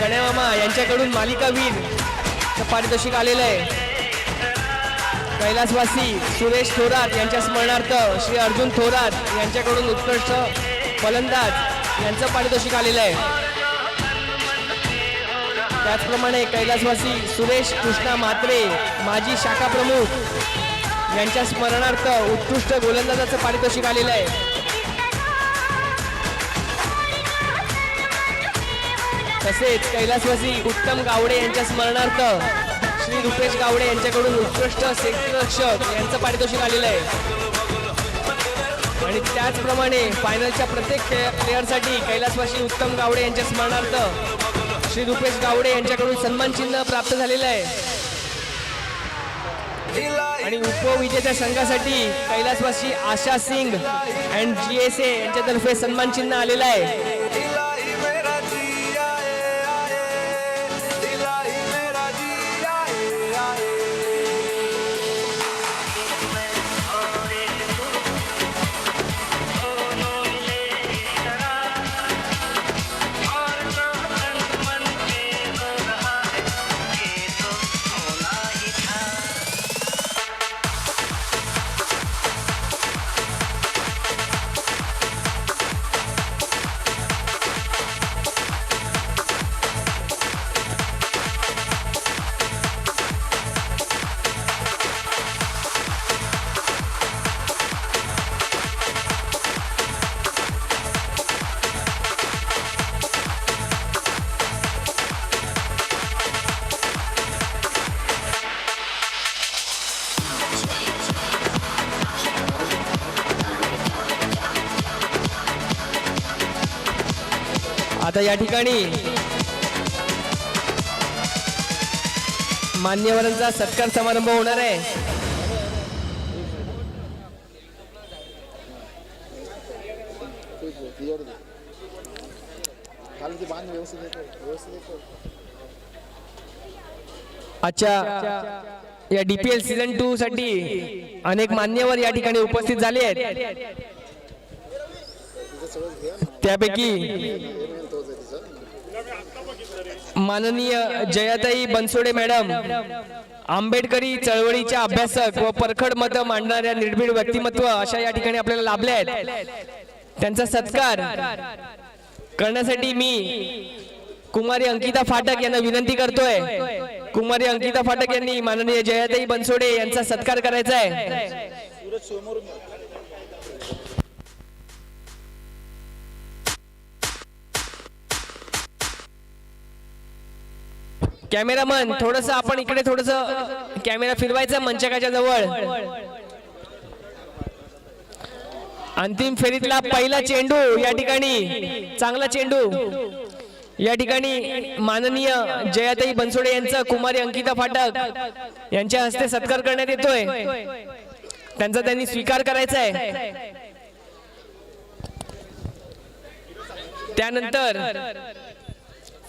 गणेमामा यांच्याकडून मालिकावीर पारितोषिक आलेलं आहे. कैलासवासी सुरेश थोरात यांच्या स्मरणार्थ श्री अर्जुन थोरात यांच्याकडून उत्कृष्ट फलंदाज यांचं पारितोषिक आलेलं आहे. त्याचप्रमाणे कैलासवासी सुरेश कृष्णा म्हात्रे माजी शाखा प्रमुख यांच्या स्मरणार्थ उत्कृष्ट गोलंदाजाचं पारितोषिक आलेलं आहे. तसेच कैलासवासी उत्तम गावडे यांच्या स्मरणार्थ श्री रुपेश गावडे यांच्याकडून उत्कृष्ट क्षेत्ररक्षक यांचं पारितोषिक आलेलं आहे. आणि त्याचप्रमाणे फायनलच्या प्रत्येक प्लेअरसाठी कैलासवासी उत्तम गावडे यांच्या स्मरणार्थ श्री रुपेश गावडे यांच्याकडून सन्मान चिन्ह प्राप्त झालेलं आहे. आणि उपविजेत्या संघासाठी कैलासवासी आशा सिंग अँड GSA यांच्यातर्फे सन्मान चिन्ह आलेलं आहे. आता या ठिकाणी मान्यवरांचा सत्कार समारंभ होणार आहे. अच्छा, या DPL सीझन 2 साठी अनेक मान्यवर या ठिकाणी उपस्थित झाले आहेत. त्यापैकी माननीय जयाताई बनसोडे मॅडम, आंबेडकरी चळवळीच्या अभ्यासक व परखड मत मांडणाऱ्या निर्भीड व्यक्तिमत्व अशा या ठिकाणी आपल्याला लाभले आहेत. त्यांचा सत्कार करण्यासाठी मी कुमारी अंकिता फाटक यांना विनंती करतोय. कुमारी अंकिता फाटक यांनी माननीय जयाताई बनसोडे यांचा सत्कार करायचा आहे. कॅमेरामन थोडस आपण इकडे थोडस कॅमेरा फिरवायचा मंचकाच्या जवळ. अंतिम फेरीतला पहिला चेंडू या ठिकाणी, चांगला चेंडू या ठिकाणी माननीय जयाताई बनसोडे यांचा कुमारी अंकिता फाटक यांच्या हस्ते सत्कार करण्यात येतोय. त्यांचा त्यांनी स्वीकार करायचा आहे. त्यानंतर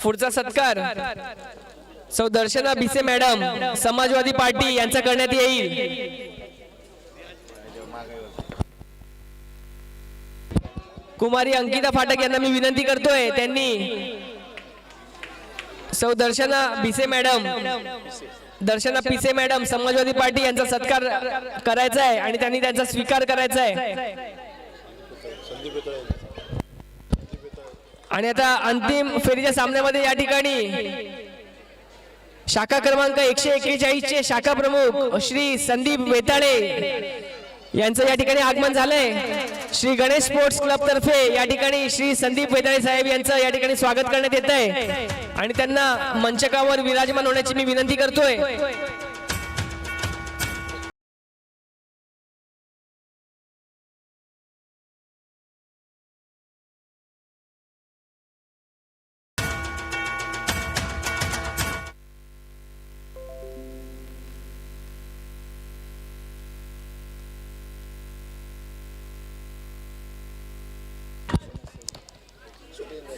पुढचा सत्कार सौ दर्शना भिसे मॅडम, समाजवादी पार्टी यांचा करण्यात येईल. कुमारी अंकिता फाटक यांना मी विनंती करतोय, त्यांनी सौ दर्शना भिसे मॅडम समाजवादी पार्टी यांचा सत्कार करायचा आहे आणि त्यांनी त्यांचा स्वीकार करायचा आहे. आणि आता अंतिम फेरीच्या सामन्यामध्ये या ठिकाणी शाखा क्रमांक 141 चे शाखा प्रमुख श्री संदीप वेताळे यांचं या ठिकाणी आगमन झालंय. श्री गणेश स्पोर्ट्स क्लब तर्फे या ठिकाणी श्री संदीप वेताळे साहेब यांचं या ठिकाणी स्वागत करण्यात येत आहे आणि त्यांना मंचकावर विराजमान होण्याची मी विनंती करतोय.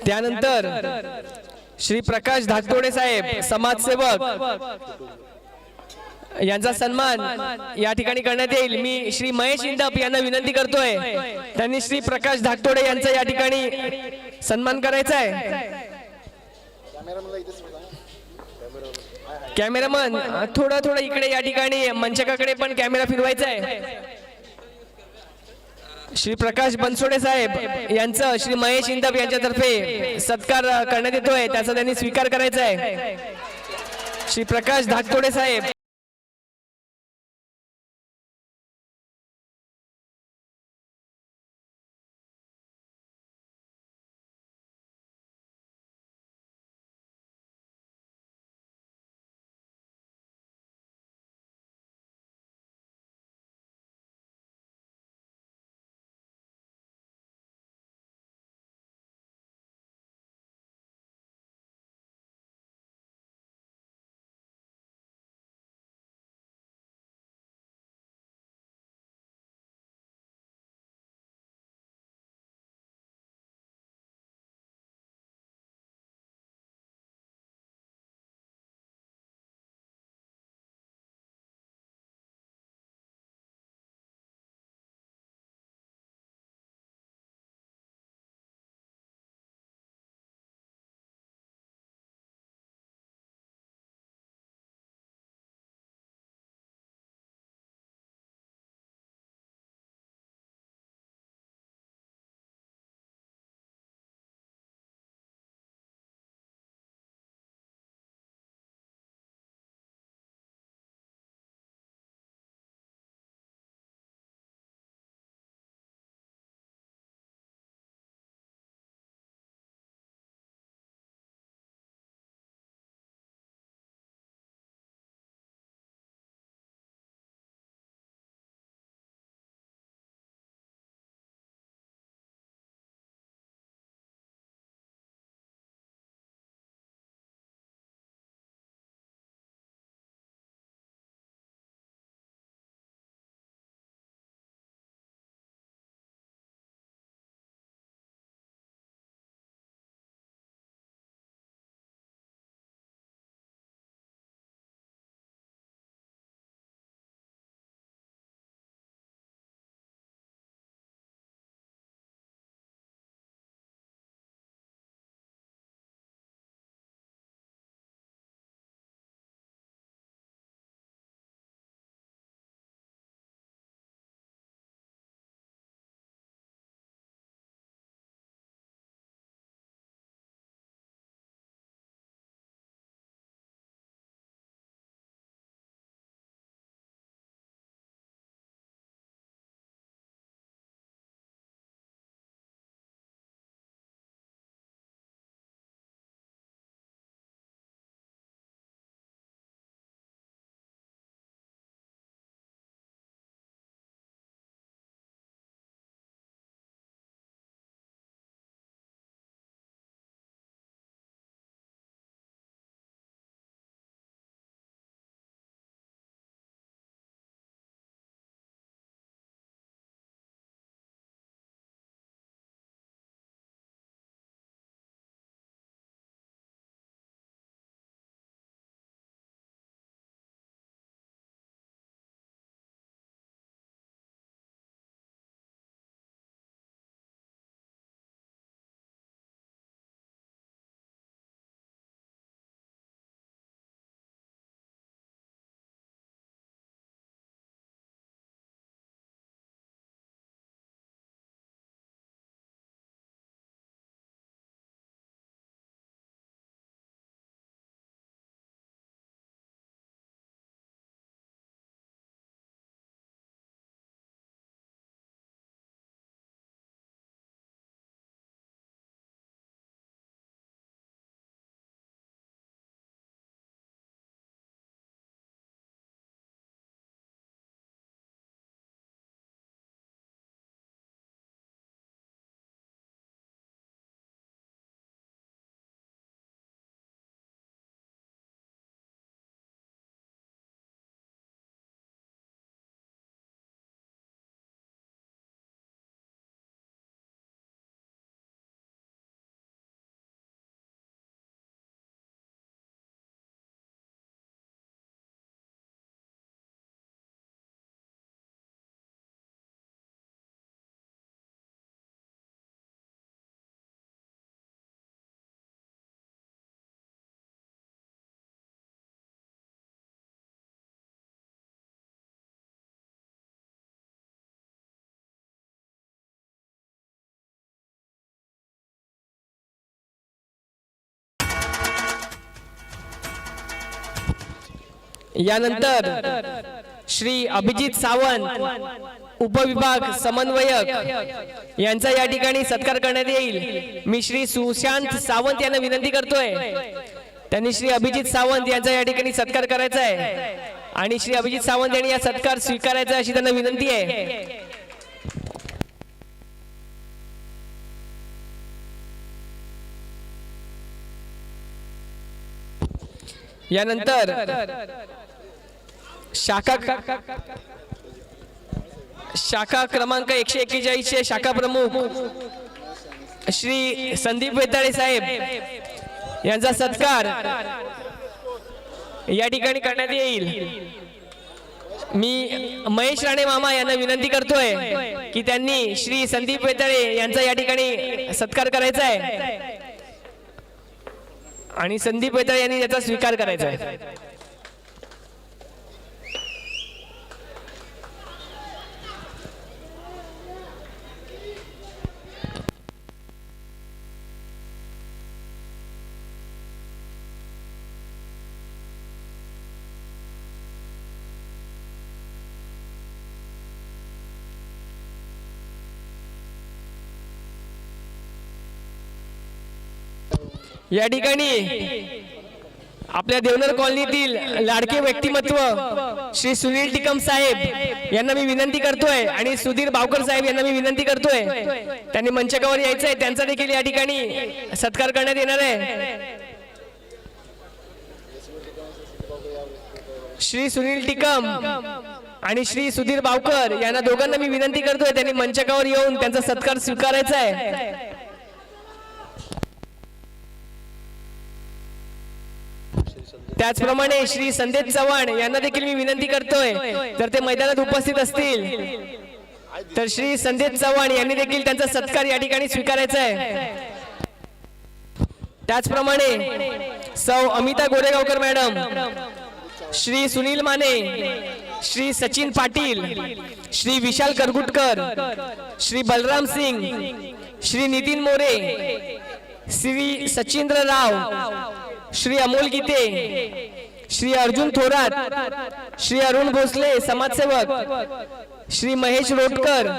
त्यानंतर श्री प्रकाश धाकतोडे साहेब समाजसेवक यांचा सन्मान या ठिकाणी करण्यात येईल. मी श्री महेश इंडप यांना विनंती करतोय, त्यांनी श्री प्रकाश धाकतोडे यांचा या ठिकाणी सन्मान करायचा आहे. कॅमेरामन थोडं थोडं इकडे या ठिकाणी मंचकाकडे पण कॅमेरा फिरवायचा आहे. श्री प्रकाश बनसोडे साहेब यांचं श्री महेश इंदब यांच्यातर्फे सत्कार करण्यात येतोय, त्याचा त्यांनी स्वीकार करायचा आहे. श्री प्रकाश धाकतोडे साहेब यानंतर श्री अभिजित सावंत उपविभाग समन्वयक यांचा या ठिकाणी सत्कार करण्यात येईल। मी श्री सुशांत सावंत यांना विनंती करतोय, त्यांनी श्री अभिजित सावंत यांचा या ठिकाणी सत्कार करायचा आहे आणि श्री अभिजित सावंत यांनी या सत्कार स्वीकारायचा अशी त्यांना विनंती आहे। यानंतर शाखा क्रमांक 141 चे शाखा प्रमुख श्री संदीप वेताळे साहेब यांचा सत्कार या ठिकाणी करण्यात येईल। मी महेश राणे मामा यांना विनंती करतोय की त्यांनी श्री संदीप वेताळे यांचा या ठिकाणी सत्कार करायचा आहे आणि संदीप वेताळे यांनी याचा स्वीकार करायचा आहे। या ठिकाणी आपल्या देवनर कॉलनीतील लाडके व्यक्तिमत्व श्री सुनील टिकम साहेब यांना मी विनंती करतोय आणि सुधीर बावकर साहेब यांना मी विनंती करतोय, त्यांनी मंचकावर यायचं आहे, त्यांचा देखील या ठिकाणी सत्कार करण्यात येणार आहे। श्री सुनील टिकम आणि श्री सुधीर बावकर यांना दोघांना मी विनंती करतोय, त्यांनी मंचकावर येऊन त्यांचा सत्कार स्वीकारायचा आहे। त्याचप्रमाणे श्री संदेश चव्हाण यांना देखील मी विनंती करतोय, जर ते मैदानात उपस्थित असतील तर श्री संदेश चव्हाण यांनी देखील त्यांचा सत्कार या ठिकाणी स्वीकारायचा आहे। त्याचप्रमाणे सौ अमिता गोरेगावकर मॅडम, श्री सुनील माने, श्री सचिन पाटील, श्री विशाल करगुटकर, श्री बलराम सिंग, श्री नितीन मोरे, श्री सचिंद्र राव, श्री अमोल गीते, श्री अर्जुन थोरात, श्री अरुण भोसले समाजसेवक, श्री महेश रोटकर,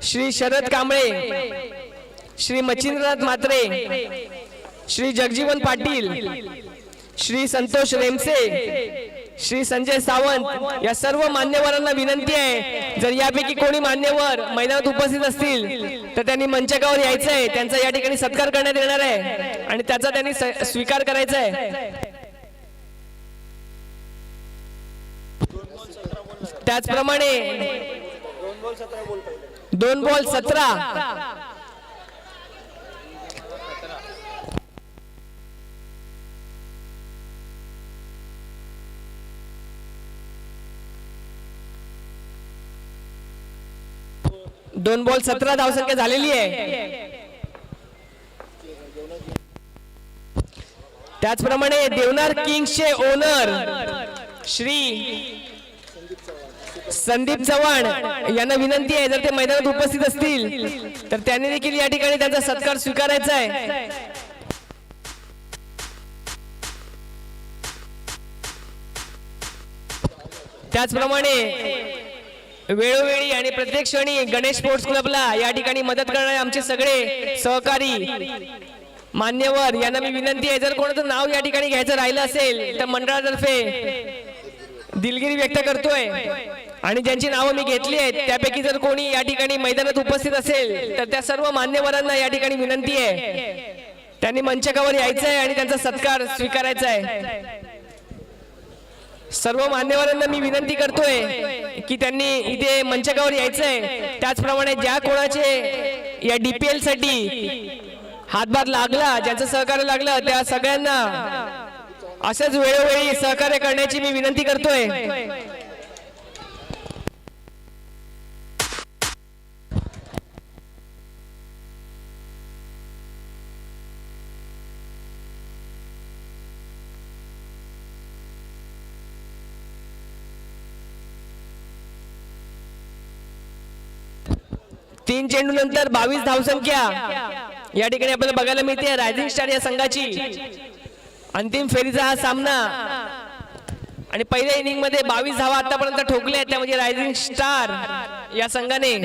श्री शरद कांबळे, श्री मच्छिंद्रनाथ म्हात्रे, श्री जगजीवन पाटील, श्री संतोष रेमसे, श्री संजय सावंत या सर्व मान्यवरांना विनंती आहे, जर यापैकी कोणी मान्यवर मैदानात उपस्थित असतील तर त्यांनी मंचकावर यायचं आहे, त्यांचा या ठिकाणी सत्कार करण्यात येणार आहे आणि त्याचा त्यांनी स्वीकार करायचा आहे। त्याचप्रमाणे 2 बॉल 17 2 बॉल 17 धावसंख्या झालेली आहे। त्याचप्रमाणे देवनार किंग्सचे ओनर श्री संदीप चव्हाण यांना विनंती आहे, जर ते मैदानात उपस्थित असतील तर त्यांनी देखील या ठिकाणी त्यांचा सत्कार स्वीकारायचा आहे। त्याचप्रमाणे वेळोवेळी आणि प्रत्येक क्षणी गणेश स्पोर्ट्स क्लबला या ठिकाणी मदत करणारे आमचे सगळे सहकारी मान्यवर यांना मी विनंती आहे, जर कोणाचं नाव या ठिकाणी घ्यायचं राहिलं असेल तर मंडळातर्फे दिलगिरी व्यक्त करतोय आणि ज्यांची नावं मी घेतली आहेत त्यापैकी जर कोणी या ठिकाणी मैदानात उपस्थित असेल तर त्या सर्व मान्यवरांना या ठिकाणी विनंती आहे, त्यांनी मंचकावर यायचं आहे आणि त्यांचा सत्कार स्वीकारायचा आहे। सर्व मान्यवरांना मी विनंती करतोय की त्यांनी इथे मंचकावर यायचं आहे। त्याचप्रमाणे ज्या कोणाचे या DPL साठी हातभार लागला, ज्यांचं सहकार्य लागलं, त्या सगळ्यांना असंच वेळोवेळी सहकार्य करण्याची मी विनंती करतोय। तीन चेंडू नंतर 22 धावसंख्या या ठिकाणी आपल्याला बघायला मिळते। रायझिंग स्टार या संघाची अंतिम फेरीचा हा सामना आणि पहिल्या इनिंग मध्ये 22 धावा आतापर्यंत ठोकल्या आहेत, त्या म्हणजे रायझिंग स्टार या संघाने.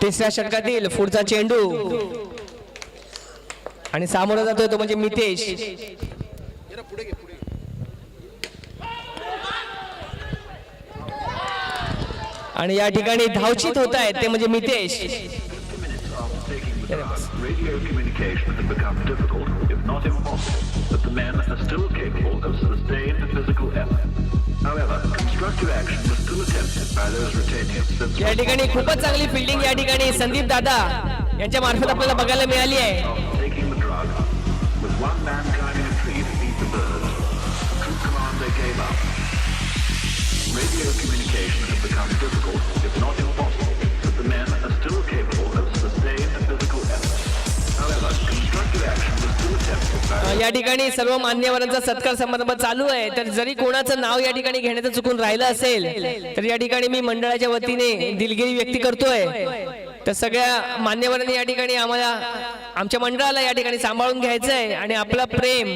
तिसऱ्या षटकातील पुढचा चेंडू आणि सामोरा जातोय तो म्हणजे मितेश. आणि या ठिकाणी धावचित होत आहेत ते म्हणजे Mitesh. Radio communication has become difficult, if not impossible, but the men are still capable of sustained physical effort. However, constructive action was still attempted by those retaining sense. या ठिकाणी खूपच चांगली फिल्डिंग या ठिकाणी संदीप दादा यांच्या मार्फत आपल्याला बघायला मिळाली आहे. Taking the drug, with one man climbing a tree to beat the birds, true command they gave up. Radio communication has become difficult, if not impossible, but the men are still capable of sustained physical effort. However, constructive action was still attempted by या ठिकाणी सर्व मान्यवरांचा सत्कार समारंभ चालू आहे. तर जरी कोणाचं नाव या ठिकाणी घेण्याचं चुकून राहिलं असेल तर या ठिकाणी मी मंडळाच्या वतीने दिलगिरी व्यक्त करतोय. तर सगळ्या मान्यवरांनी या ठिकाणी आम्हाला आमच्या मंडळाला या ठिकाणी सांभाळून घ्यायचं आहे आणि आपलं प्रेम,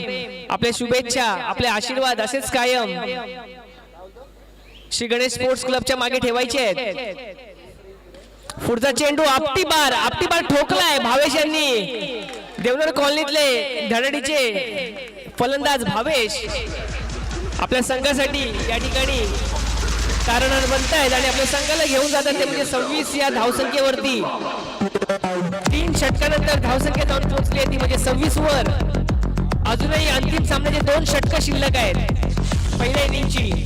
आपल्या शुभेच्छा, आपले आशीर्वाद असेच कायम श्री गणेश स्पोर्ट्स क्लबच्या मागे ठेवायचे आहेत. पुढचा चेंडू आपटीबार ठोकलाय भावेश यांनी. देवनर कॉलनीतले धडडीचे फलंदाज भावेश आपल्या संघासाठी या ठिकाणी तारणहार बनतायत आणि आपल्या संघाला घेऊन जातात ते म्हणजे 26 या धावसंख्येवरती. 3 षटकानंतर धावसंख्या जाऊन पोहोचली आहे ती म्हणजे 26 वर. अजूनही अंतिम सामन्याचे 2 षटकं शिल्लक आहेत पहिल्या इनिंगची.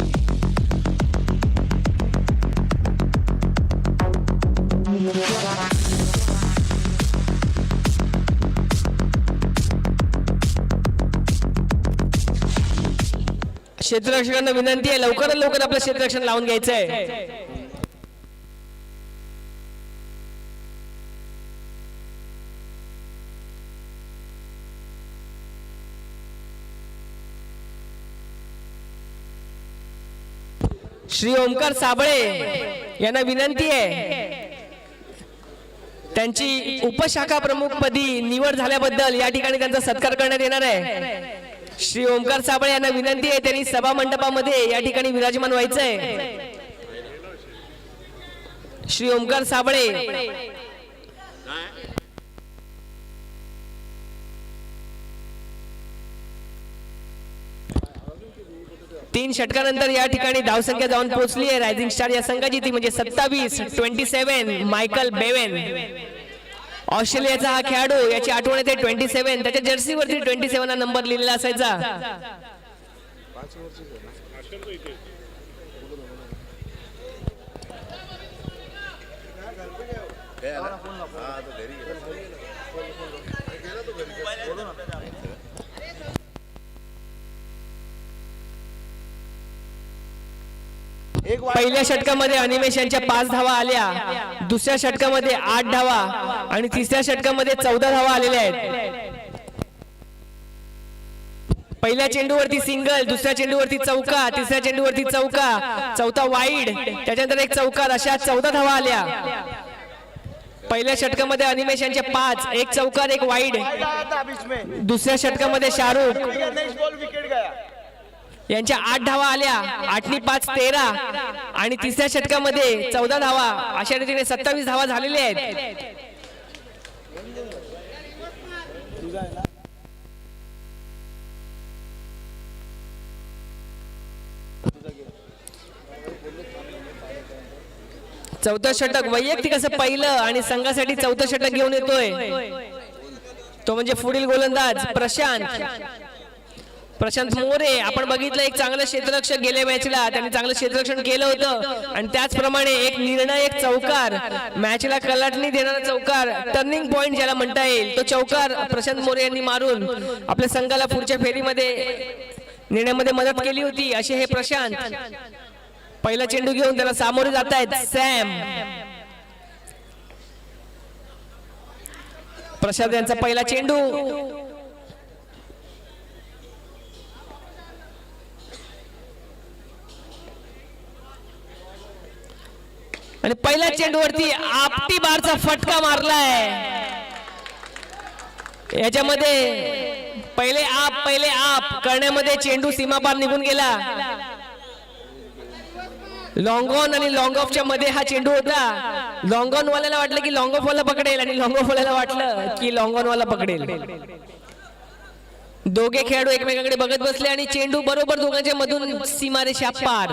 क्षेत्ररक्षकांना विनंती आहे लवकरात लवकर आपलं क्षेत्ररक्षण लावून घ्यायचं आहे. श्री ओमकार साबळे यांना विनंती आहे त्यांची उपशाखा प्रमुख पदी निवड झाल्याबद्दल या ठिकाणी त्यांचा सत्कार करण्यात येणार आहे. श्री ओमकार साबळे यांना विनंती आहे त्यांनी सभा मंडपामध्ये या ठिकाणी विराजमान व्हायचंय. श्री ओमकार साबळे 3 षटकानंतर या ठिकाणी धावसंख्या जाऊन पोहोचली आहे रायझिंग स्टार या संघाची ती म्हणजे 27 मायकल बेवेन. ऑस्ट्रेलियाचा हा खेळाडू याची आठवण येते 27 त्याच्या जर्सीवरती 27 हा नंबर लिहिलेला असायचा. पहिल्या षटकामध्ये अनिमेश यांच्या 5 धावा आल्या, दुसऱ्या षटकामध्ये 8 धावा आणि तिसऱ्या षटकामध्ये 14 धावा आलेल्या आहेत. पहिल्या चेंडूवरती सिंगल, दुसऱ्या चेंडूवरती चौका, तिसऱ्या चेंडूवरती चौका, चौथा वाईड, त्याच्यानंतर एक चौकार, अशा 14 धावा आल्या. पहिल्या षटकामध्ये अनिमेश यांचे 5, एक चौकार एक वाईड. दुसऱ्या षटकामध्ये शाहरुख यांच्या 8 धावा आल्या, 8 नी 5 13 आणि तिसऱ्या षटकामध्ये 14 धावा, अशा रीतीने 27 धावा झालेल्या आहेत. चौथं षटक वैयक्तिक असं पहिलं आणि संघासाठी चौथं षटक घेऊन येतोय तो म्हणजे पुढील गोलंदाज प्रशांत मोरे. आपण बघितलं एक चांगलं क्षेत्ररक्षक गेल्या मॅचला त्यांनी चांगलं क्षेत्ररक्षण केलं होतं आणि त्याचप्रमाणे एक निर्णायक चौकार मॅचला कलाटणी देणारा चौकार टर्निंग पॉइंट ज्याला म्हणता येईल तो चौकार प्रशांत मोरे यांनी मारून आपल्या संघाला पुढच्या फेरीमध्ये नेण्यामध्ये मदत केली होती. असे हे प्रशांत पहिला चेंडू घेऊन त्याला सामोरे जात आहेत सॅम. प्रशांत यांचा पहिला चेंडू आणि पहिल्या चेंडूवरती आपटी बारचा फटका मारलाय. याच्यामध्ये पहिले आप करण्यामध्ये चेंडू सीमापार निघून गेला. लॉंग ऑन आणि लॉंग ऑफच्या मध्ये हा चेंडू होता. लॉंग ऑन वाल्याला वाटलं की लॉंग ऑफ वाला पकडेल आणि लॉंग ऑफ वाल्याला वाटलं की लॉंग ऑन वाला पकडेल. दोघे खेळाडू एकमेकांकडे बघत बसले आणि चेंडू बरोबर दोघांच्या मधून सीमारेषा पार.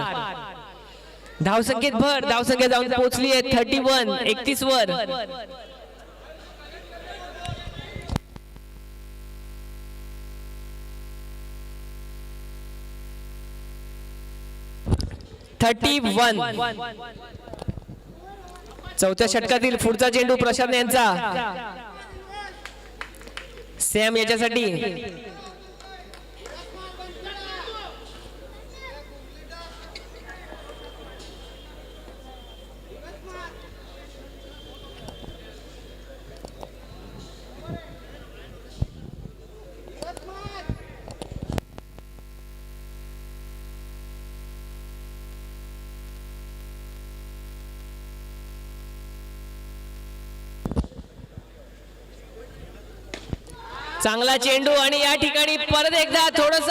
धावसंख्येत भर. धावसंख्या जाऊन पोहोचली आहे 31 वर. चौथ्या षटकातील पुढचा चेंडू प्रशांत यांचा सॅम याच्यासाठी. चांगला चेंडू आणि या ठिकाणी परत एकदा थोडस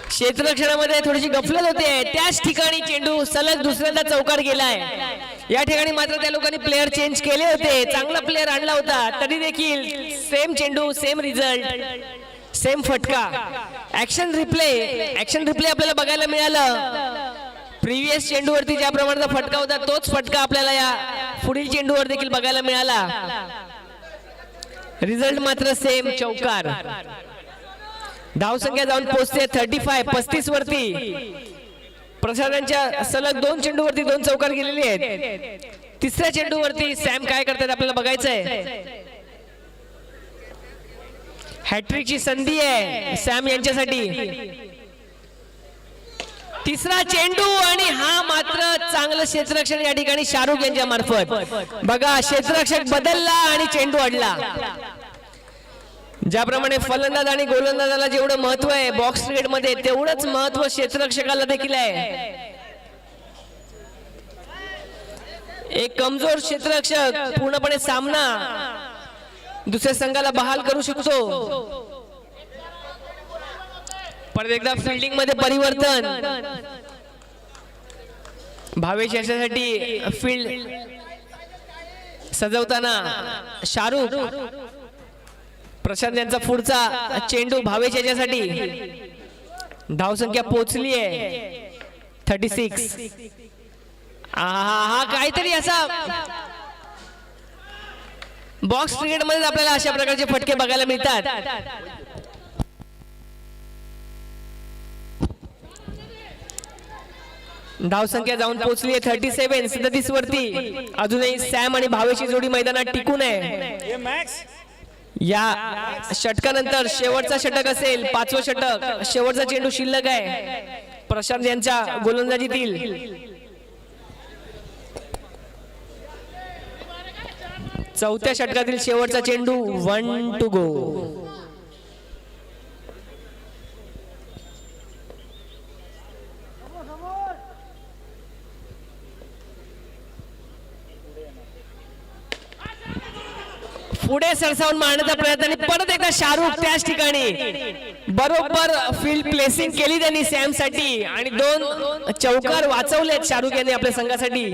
क्षेत्ररक्षणामध्ये थोडीशी गफलत होते. त्याच ठिकाणी चेंडू सलग दुसऱ्यांदा चौकार गेलाय. या ठिकाणी मात्र त्या लोकांनी प्लेयर चेंज केले होते. चांगला प्लेयर आणला होता तरी देखील सेम चेंडू सेम रिझल्ट सेम फटका. ऍक्शन रिप्ले आपल्याला बघायला मिळालं. प्रिव्हियस चेंडूवरती ज्या प्रमाणाचा फटका होता तोच फटका आपल्याला या पुढील चेंडूवर देखील बघायला मिळाला. रिझल्ट मात्र सेम चौकार. धावसंख्या जाऊन पोहोचते 35 वरती. प्रसादांच्या सलग 2 चेंडूवरती 2 चौकार गेलेले आहेत. तिसऱ्या चेंडूवरती सॅम काय करतात आपल्याला बघायचंय. हॅट्रिकची संधी आहे सॅम यांच्यासाठी. तिसरा चेंडू आणि हा मात्र चांगलं क्षेत्ररक्षण या ठिकाणी शाहरुख यांच्या मार्फत. बघा क्षेत्ररक्षक बदलला आणि चेंडू अडला. ज्याप्रमाणे फलंदाज आणि गोलंदाजाला जेवढं महत्व आहे बॉक्स क्रिकेट मध्ये तेवढंच महत्व क्षेत्ररक्षकाला देखील आहे. एक कमजोर क्षेत्ररक्षक पूर्णपणे सामना दुसऱ्या संघाला बहाल करू शकतो. परत एकदा फिल्डिंग मध्ये परिवर्तन. भावेश याच्यासाठी फील्ड सजवताना शाहरुख. प्रशांत यांचा पुढचा चेंडू भावेश याच्यासाठी. धावसंख्या पोहोचली आहे 36. हा काहीतरी असा बॉक्स क्रिकेट मध्ये आपल्याला अशा प्रकारचे फटके बघायला मिळतात. धावसंख्या जाऊन पोहोचली आहे 37 वरती. अजूनही सॅम आणि भावेची जोडी मैदानात टिकून आहे. या षटकानंतर शेवटचा षटक असेल 5वं षटक. शेवटचा चेंडू शिल्लक आहे प्रशांत यांच्या गोलंदाजीतील. चौथ्या षटकातील शेवटचा चेंडू 1 to go. पुढे सरसावून मारण्याचा प्रयत्न आणि परत एकदा शाहरुख त्याच ठिकाणी बरोबर फील्ड प्लेसिंग केली त्यांनी सॅम साठी आणि 2 चौकार वाचवलेत शाहरुख यांनी आपल्या संघासाठी.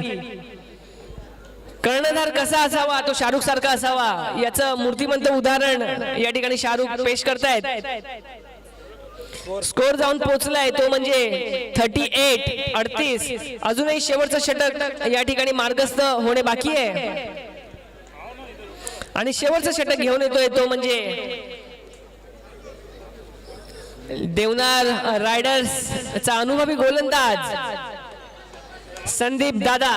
कर्णधार कसा असावा तो शाहरुख सारखा असावा याचं मूर्तिमंत उदाहरण या ठिकाणी शाहरुख पेश करतायत. स्कोर जाऊन पोहोचलाय तो म्हणजे 38. अजूनही शेवटचं षटक या ठिकाणी मार्गस्थ होणे बाकी आहे आणि शेवटचं षटक घेऊन येतोय तो म्हणजे देवनार रायडर्सचा अनुभवी गोलंदाज संदीप दादा.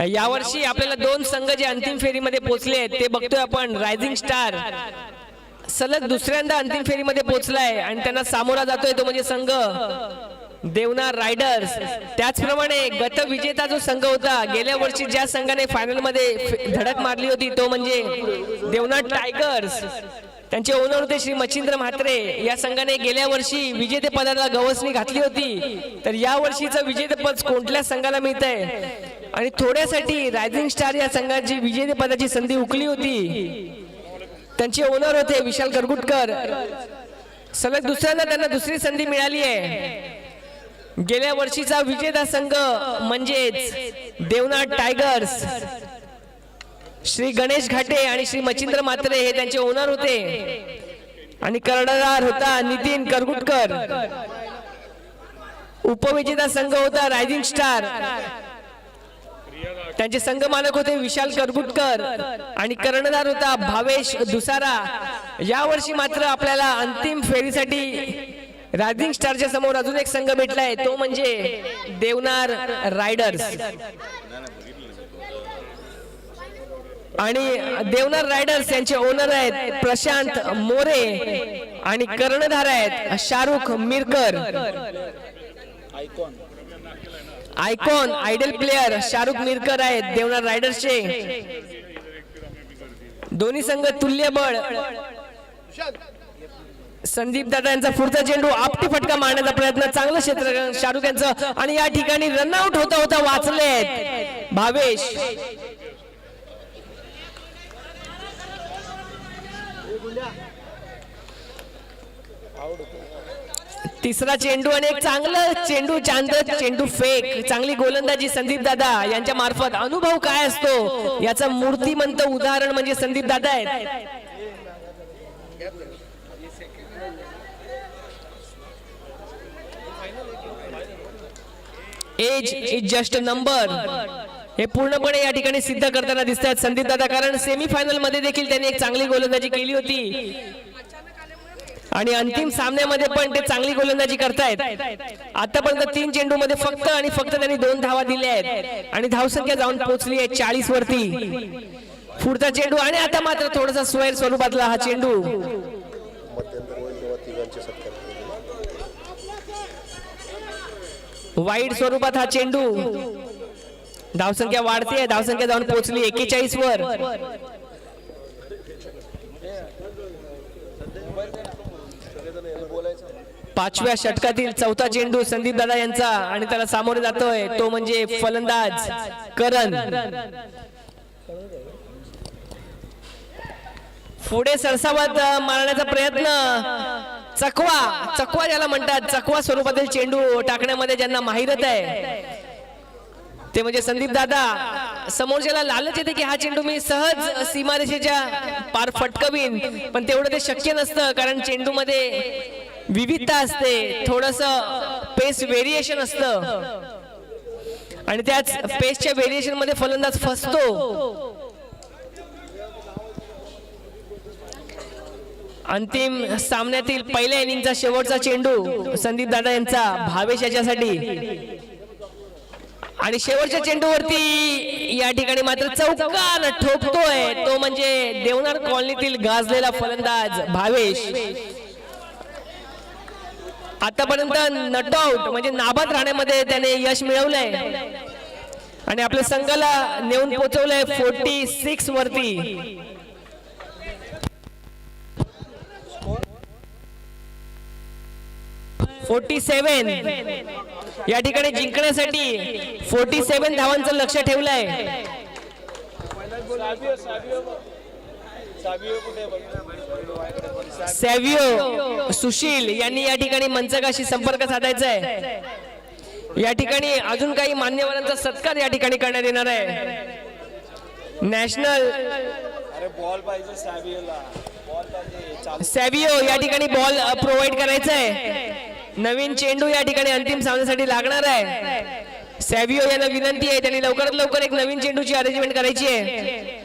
यावर्षी आपल्याला दोन संघ जे अंतिम फेरीमध्ये पोहोचले आहेत ते बघतोय आपण. रायझिंग स्टार सलग दुसऱ्यांदा अंतिम फेरीमध्ये पोहोचलाय आणि त्यांना सामोरा जातोय तो म्हणजे संघ देवनार रायडर्स. त्याचप्रमाणे गत विजेता जो संघ होता गेल्या वर्षी ज्या संघाने फायनल मध्ये धडक मारली होती तो म्हणजे देवनार टायगर्स. त्यांचे ओनर होते श्री मच्छिंद्र म्हात्रे. या संघाने गेल्या वर्षी विजेतेपदाला गवसणी घातली होती. तर या वर्षीचं विजेतेपद कोणत्या संघाला मिळतंय आणि थोड्यासाठी रायझिंग स्टार या संघाची विजेतेपदाची संधी हुकली होती. त्यांचे ओनर होते विशाल करगुटकर. सलग दुसऱ्यांदा त्यांना दुसरी संधी मिळाली आहे. गेल्या वर्षीचा विजेता संघ म्हणजेच देवनार टायगर्स. श्री गणेश घाटे आणि श्री मच्छिंद्र म्हात्रे हे त्यांचे ओनर होते आणि कर्णधार होता नितीन करगुटकर. उपविजेता संघ होता रायझिंग स्टार. त्यांचे संघ मालक होते विशाल करगुटकर आणि कर्णधार होता भावेश दुसारा. यावर्षी मात्र आपल्याला अंतिम फेरीसाठी रायझिंग स्टारच्या समोर अजून एक संघ भेटलाय तो म्हणजे देवनार रायडर्स. आणि देवनार रायडर्स यांचे ओनर आहेत प्रशांत मोरे आणि कर्णधार आहेत Shahrukh Mirkar. Icon idol player Shahrukh Mirkar आहेत देवनार रायडर्सचे. दोन्ही संघ तुल्यबळ. संदीप दादा यांचा पुढचा चेंडू आपटी फटका मारण्याचा प्रयत्न. चांगलं क्षेत्र शाहरुख यांचं आणि या ठिकाणी रनआउट होता होता वाचलेत भावेश. तिसरा चेंडू आणि एक चांगलं चेंडू चेंडू फेक. चांगली गोलंदाजी संदीप दादा यांच्या मार्फत. अनुभव काय असतो याचं मूर्तिमंत उदाहरण म्हणजे संदीप दादा आहेत. एज इज जस्ट नंबर हे पूर्णपणे या ठिकाणी सिद्ध करताना दिसत आहेत संदीप दादा. कारण सेमीफायनल मध्ये देखील त्यांनी एक चांगली गोलंदाजी केली होती आणि अंतिम सामन्यामध्ये पण ते चांगली गोलंदाजी करतायत. आतापर्यंत 3 चेंडू मध्ये फक्त आणि फक्त त्यांनी 2 धावा दिल्या आहेत आणि धावसंख्या जाऊन पोहोचली आहे 40 वरती. पुढचा चेंडू आणि आता मात्र थोडासा स्वैर स्वरूपातला हा चेंडू. वाईड स्वरूपात हा चेंडू. धावसंख्या वाढते. धावसंख्या जाऊन पोहोचली 41 वर. पाचव्या षटकातील चौथा चेंडू संदीप दादा यांचा आणि त्याला सामोरे जातोय तो म्हणजे फलंदाज करण. पुढे सरसावत मारण्याचा प्रयत्न. चकवा ज्याला म्हणतात. चकवा स्वरूपातील चेंडू टाकण्यामध्ये ज्यांना माहिरत आहे ते म्हणजे संदीप दादा. समोरच्याला लालच येते की हा चेंडू मी सहज सीमारेषेच्या पार फटकवीन पण तेवढं ते शक्य नसतं कारण चेंडू मध्ये विविधता असते. थोडस पेस व्हेरिएशन असतं आणि त्याच पेसच्या व्हेरिएशन मध्ये फलंदाज फसतो. अंतिम सामन्यातील पहिल्या इनिंगचा शेवटचा चेंडू संदीप दादा यांचा भावेश याच्यासाठी आणि शेवटच्या चेंडूवरती या ठिकाणी मात्र चौकार ठोकतोय तो म्हणजे देवनार कॉलनीतील गाजलेला फलंदाज भावेश. आतापर्यंत नट आउट म्हणजे नाबाद राहण्यामध्ये त्याने यश मिळवलंय आणि आपल्या संघाला नेऊन पोहोचवलंय 46 वरती. या ठिकाणी जिंकण्यासाठी 47 धावांचं लक्ष ठेवलंय. सॅव्हिओ सुशील यांनी या ठिकाणी मंचकाशी संपर्क साधायचा आहे. या ठिकाणी अजून काही मान्यवरांचा सत्कार या ठिकाणी करण्यात येणार आहे. नॅशनल सॅव्हिओ या ठिकाणी बॉल प्रोव्हाइड करायचा आहे. नवीन चेंडू या ठिकाणी अंतिम सामन्यासाठी लागणार आहे. सॅव्हिओ यांना विनंती आहे त्यांनी लवकरात लवकर एक नवीन चेंडूची अरेंजमेंट करायची आहे.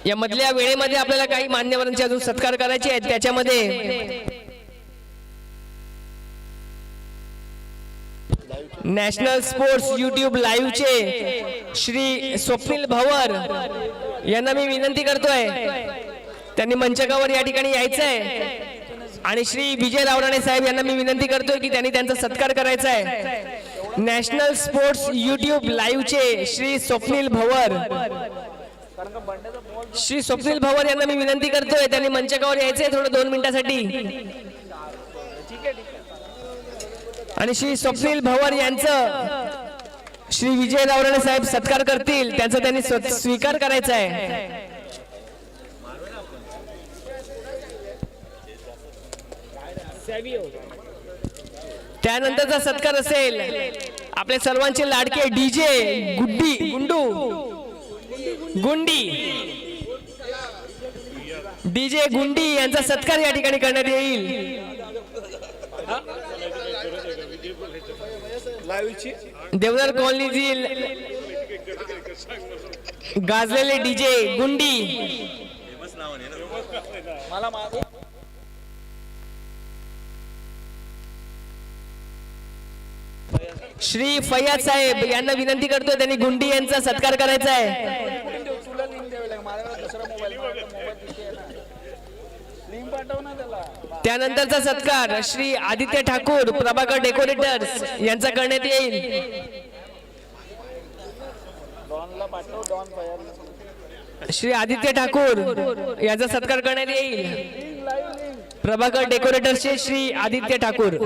या मधल्या वेळेमध्ये आपल्याला काही मान्यवरांचे अजून सत्कार करायचे आहेत. त्याच्यामध्ये नॅशनल स्पोर्ट्स युट्यूब लाईव्हचे श्री स्वप्नील भवर यांना मी विनंती करतोय त्यांनी मंचकावर या ठिकाणी यायचं आहे. आणि श्री विजय रावराणे साहेब यांना मी विनंती करतोय की त्यांनी त्यांचा सत्कार करायचा आहे. नॅशनल स्पोर्ट्स युट्यूब लाईव्हचे श्री स्वप्नील भवर यांना मी विनंती करतोय त्यांनी मंचकावर यायचंय थोडं 2 मिनिटासाठी. आणि श्री स्वप्नील भवर यांचं श्री विजय रावराणे साहेब सत्कार करतील त्यांचा त्यांनी स्वीकार करायचा आहे. त्यानंतरचा सत्कार असेल आपल्या सर्वांचे लाडके डीजे डीजे गुंडी यांचा सत्कार या ठिकाणी करण्यात येईल. देवदार कॉलनीतील गाजलेले डीजे गुंडी श्री फैयाद साहेब यांना विनंती करतोय त्यांनी गुंडी यांचा सत्कार करायचा आहे. त्यानंतरचा सत्कार श्री आदित्य ठाकूर प्रभाकर डेकोरेटर्स यांचा करण्यात येईल. श्री आदित्य ठाकूर यांचा सत्कार करण्यात येईल. प्रभाकर डेकोरेटर्सचे श्री आदित्य ठाकूर.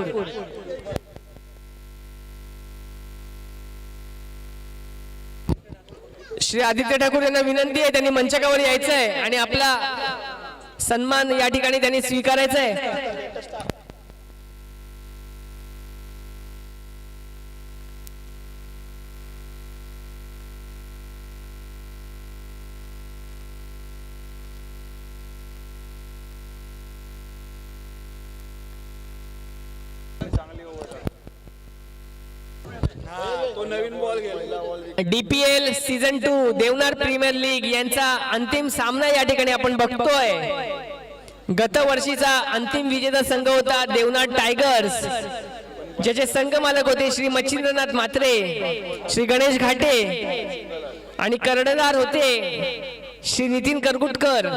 श्री आदित्य ठाकूर यांना विनंती आहे त्यांनी मंचकावर यायचं आहे आणि आपला सन्मान या ठिकाणी त्यांनी स्वीकारायचा आहे. DPL season 2 Deonar premier league यांचा अंतिम सामना या ठिकाणी आपण बघतोय. गत वर्षीचा अंतिम विजेता संघ होता देवनार टायगर्स ज्याचे संघ मालक होते श्री मच्छिंद्रनाथ म्हात्रे, श्री गणेश घाटे आणि कर्णधार होते श्री नितीन करगुटकर.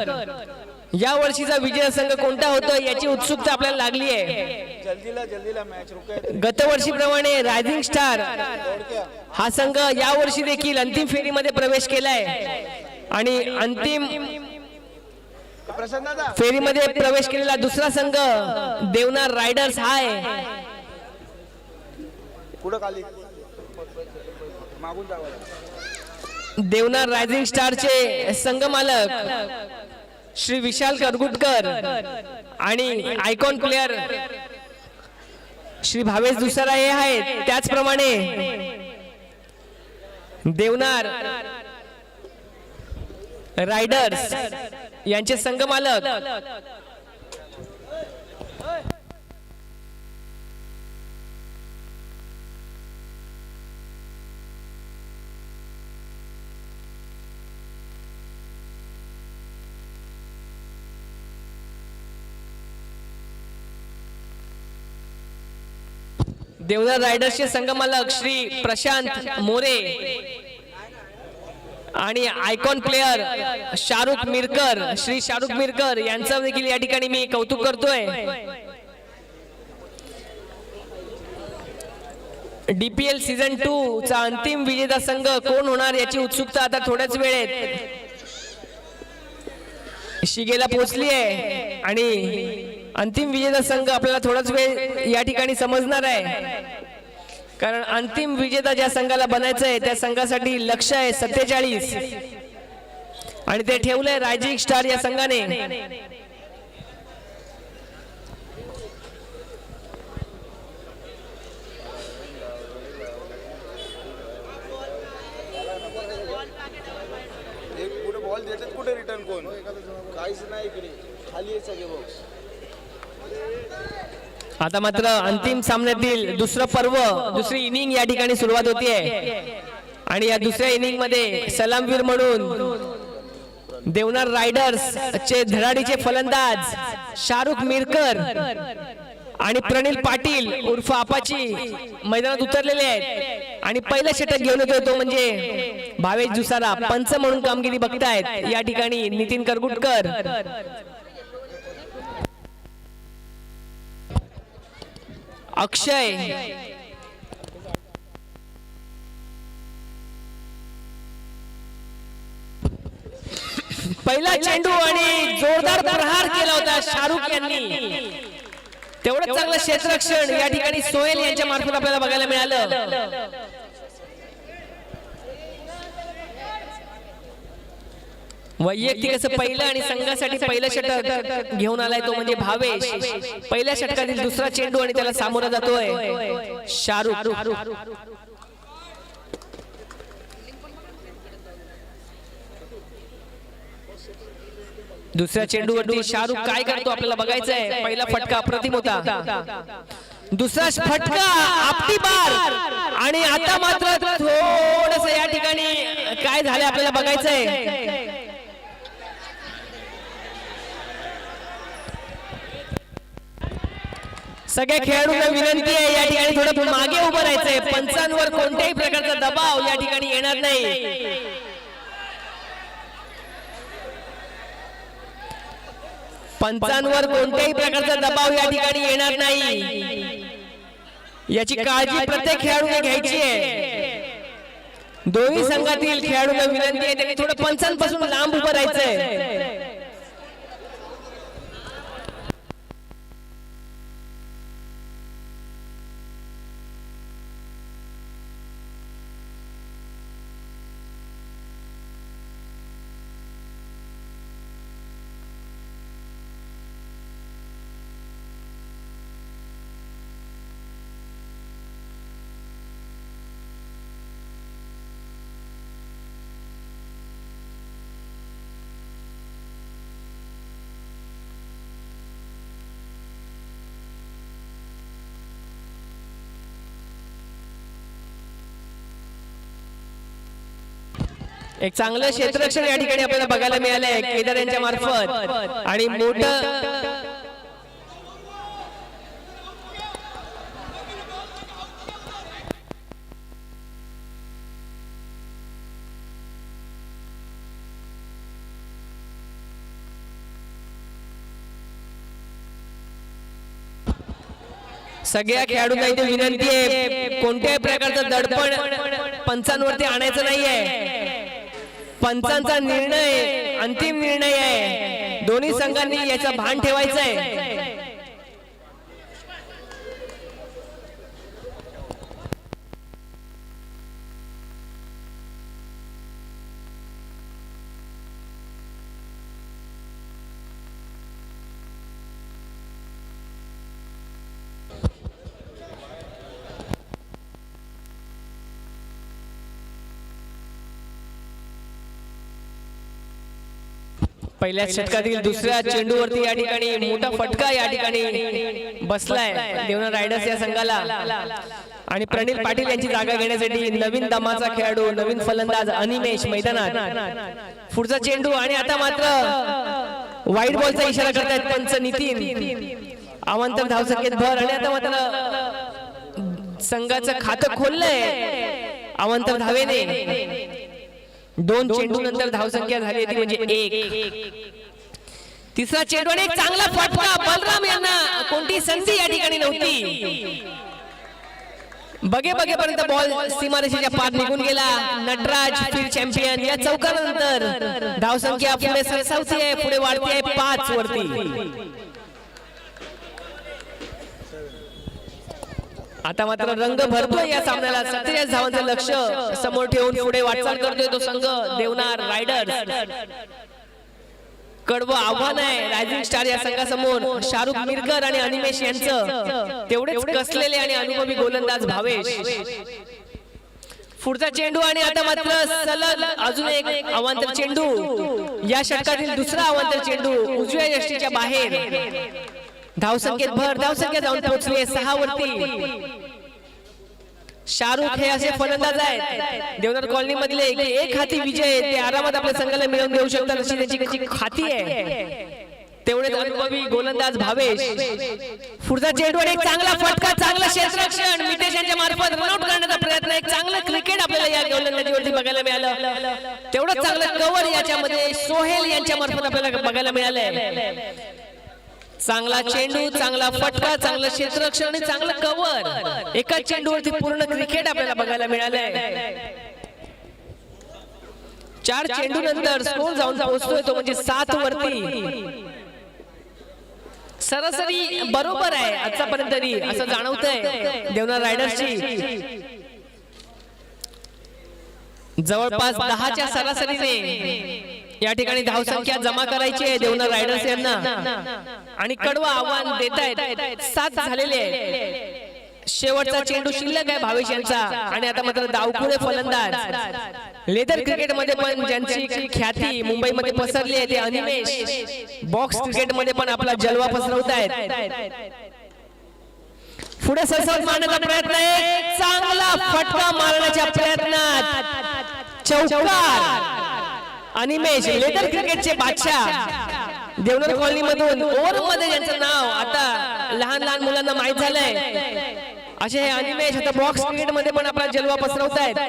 या वर्षीचा विजय संघ कोणता होतो याची उत्सुकता आपल्याला लागली आहे. गत वर्षीप्रमाणे रायझिंग स्टार हा संघ या वर्षी देखील अंतिम फेरीमध्ये प्रवेश केलाय आणि अंतिम फेरीमध्ये प्रवेश केलेला दुसरा संघ देवनार रायडर्स हा आहे. देवनार रायझिंग स्टारचे संघ मालक श्री विशाल करगुटकर आणि आयकॉन प्लेयर श्री भावेश दुसरा हे आहेत. त्याचप्रमाणे देवनार रायडर्स यांचे संघ मालक देवदार रायडर्सचे संघ मालक श्री प्रशांत मोरे आणि आयकॉन प्लेयर शाहरुख मिरकर, श्री शाहरुख मिरकर यांचं देखील या ठिकाणी मी कौतुक करतोय. DPL सीझन 2 चा अंतिम विजेता संघ कोण होणार याची उत्सुकता आता थोड्याच वेळेत शिगेला पोहोचली आहे आणि अंतिम विजेता संघ आपल्याला थोडाच वेळ या ठिकाणी समजणार आहे. कारण अंतिम विजेता ज्या संघाला बनायचं आहे त्या संघासाठी लक्ष्य आहे 47 आणि ते ठेवलंय रायझिंग स्टार या संघाने. बॉल देतात कुठे रिटर्न कोण काहीच नाही इकडे खाली आहे सगळे बॉक्स. आता मात्र अंतिम सामन्यातील दुसरं पर्व, दुसरी इनिंग या ठिकाणी सुरुवात होतीये आणि या दुसऱ्या इनिंग मध्ये सलामवीर म्हणून देवनार रायडर्स चे धडाडीचे फलंदाज शाहरुख मिरकर आणि प्रणिल पाटील उर्फ आपाची मैदानात उतरलेले आहेत आणि पहिलं षटक घेऊन येतोय तो म्हणजे भावेश जुसारा. पंच म्हणून कामगिरी बघतायत या ठिकाणी नितीन करगुटकर. अक्षय पहिला चेंडू आणि जोरदार प्रहार केला होता शाहरुख यांनी. तेवढं चांगलं क्षेत्ररक्षण या ठिकाणी सोहेल यांच्या मार्फत आपल्याला बघायला मिळालं. वैयक्तिक असं पहिलं आणि संघासाठी पहिलं षटक घेऊन आलाय तो म्हणजे भावेश. पहिल्या षटकातील दुसरा चेंडू आणि त्याला सामोरा जातोय शाहरुख. दुसऱ्या चेंडूवरती शाहरुख काय करतो आपल्याला बघायचंय. पहिला फटका अप्रतिम होता, दुसरा फटका आपटी बार आणि आता मात्र थोडस या ठिकाणी काय झालं आपल्याला बघायचंय. सगळ्या खेळाडूंना विनंती आहे या ठिकाणी थोडं मागे उभं राहायचंय. पंचांवर कोणत्याही प्रकारचा दबाव या ठिकाणी येणार नाही. पंचांवर कोणत्याही प्रकारचा दबाव या ठिकाणी येणार नाही याची काळजी प्रत्येक खेळाडूने घ्यायची आहे. दोन्ही संघातील खेळाडूंना विनंती आहे त्यांनी थोडं पंचांपासून लांब उभं राहायचंय. एक चांगलं क्षेत्ररक्षण या ठिकाणी आपल्याला बघायला मिळालंय केदार यांच्या मार्फत आणि मोठं सगळ्या खेळाडूंना इथे विनंती आहे कोणत्याही प्रकारचं दडपण पंचांवरती आणायचं नाहीये. पंचांचा निर्णय अंतिम निर्णय आहे. दोन्ही संघांनी याचा भान ठेवायचं आहे. पहिल्या षटकातील दुसऱ्या चेंडूवरती या ठिकाणी मोठा फटका या ठिकाणी बसलाय देवना रायडर्स या संघाला आणि प्रणिल पाटील यांची जागा घेण्यासाठी नवीन दमाचा खेळाडू नवीन फलंदाज अनिमेश मैदानात. पुढचा चेंडू आणि आता मात्र वाईट बॉलचा इशारा करतायत पंच नितीन. अवांतर धावसंख्येत भर आणि आता मात्र संघाचं खातं खोललंय अवांतर धावेने. 2 चेंडू नंतर धावसंख्या झाली ती म्हणजे 1. तिसरा चेंडू आणि एक चांगला फटका. बलराम यांना कोणती संधी या ठिकाणी नव्हती. बघेपर्यंत बॉल सीमारेषेच्या पार निघून गेला. नटराज फिर चॅम्पियन या चौकारानंतर धावसंख्या पुढे सरसावती आहे, पुढे वाढती आहे 5 वरती. आता मात्र रंग भरतोय या सामन्याला. 47 धावांचं लक्ष समोर ठेवून पुढे वाटचाल करतोय तो संघ देवनार रायडर्स. कडवं आव्हान आहे रायझिंग स्टार या संघासमोर. शाहरुख मिरकर आणि अनिमेश यांचं तेवढेच कसलेले आणि अनुभवी गोलंदाज भावेश. पुढचा चेंडू आणि आता मात्र सलग अजून एक अवांतर चेंडू. या षटकातील दुसरा अवांतर चेंडू उजव्या यष्टीच्या बाहेर. धावसंख्येत भर. धावसंख्या जाऊन पोहोचली 6 वरती. शाहरुख हे असे फलंदाज आहेत देवनार कॉलनी मधले एक हाती विजय ते आरामात आपल्या संघाला मिळवून देऊ शकतात अशी त्यांची खाती आहे. तेवढेच अनुभवी गोलंदाज भावेश. पुढचा चेंडू आणि एक चांगला फटका. चांगलं क्षेत्ररक्षण मितेश यांच्या मार्फत रनआउट करण्याचा प्रयत्न. एक चांगलं क्रिकेट आपल्याला या गोलंदाजीवरती बघायला मिळालं. तेवढंच चांगलं कव्हर याच्यामध्ये सोहेल यांच्या मार्फत आपल्याला बघायला मिळालंय. चांगला चेंडू, चांगला फटका, चांगलं क्षेत्ररक्षण आणि चांगलं कव्हर. एकाच चेंडूवरती पूर्ण क्रिकेट आपल्याला बघायला मिळालंय. 4 चेंडू नंतर स्कोर जाऊन पोहोचतोय तो म्हणजे 7 वरती. सरासरी बरोबर आहे आतापर्यंत तरी असं जाणवतंय देवनार रायडर्सची. जवळपास 10च्या सरासरीने या ठिकाणी धावसंख्या जमा करायची आहे देवनार रायडर्स यांना आणि कडवं आव्हान देत आहेत. 7 झालेले आहे. शेवटचा चेंडू शिल्लक आहे भावेश यांचा आणि आता मात्र डावखुळे फलंदाज. लेदर क्रिकेट मध्ये पण ज्यांची ख्याती मुंबईमध्ये पसरली आहे ते अनिमेश बॉक्स क्रिकेट मध्ये पण आपला जलवा पसरवत आहेत. पुढे सरसावत मारण्याचा प्रयत्न आहे. चांगला फटका मारण्याच्या प्रयत्नात चौकार. अनिमेश लेदर क्रिकेटचे बादशाह देवनार कॉलनी मधून ओव्हर मध्ये ज्यांचं नाव आता लहान मुलांना माहित झालंय असे हे अनिमेश आता बॉक्स क्रिकेट मध्ये पण आपला जलवा पसरवत आहेत.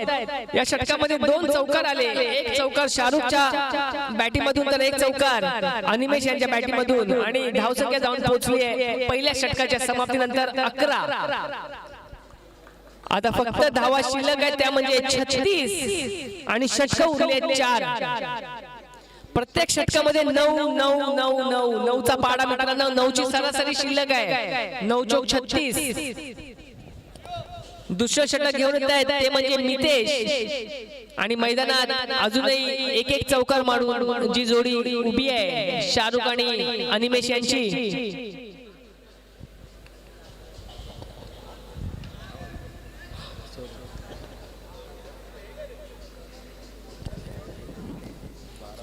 या षटकामध्ये 2 चौकार आले. एक चौकार शाहरुखच्या बॅटिंग मधून तर एक चौकार अनिमेश यांच्या बॅटिंग मधून आणि धावसंख्या जाऊन पोहोचली आहे पहिल्या षटकाच्या समाप्तीनंतर 11. आता फक्त धावा शिल्लक आहेत त्या म्हणजे 36 आणि षटक उरले 4. प्रत्येक षटकामध्ये 9 पाडा मित्रांनो. 9ची सरासरी शिल्लक आहे. 9 चौक 36. दुसरं षटक घेऊन येत आहेत ते म्हणजे मितेश आणि मैदानात अजूनही एक चौकार मारून जी जोडी उभी आहे शाहरुख आणि अनिमेश यांची.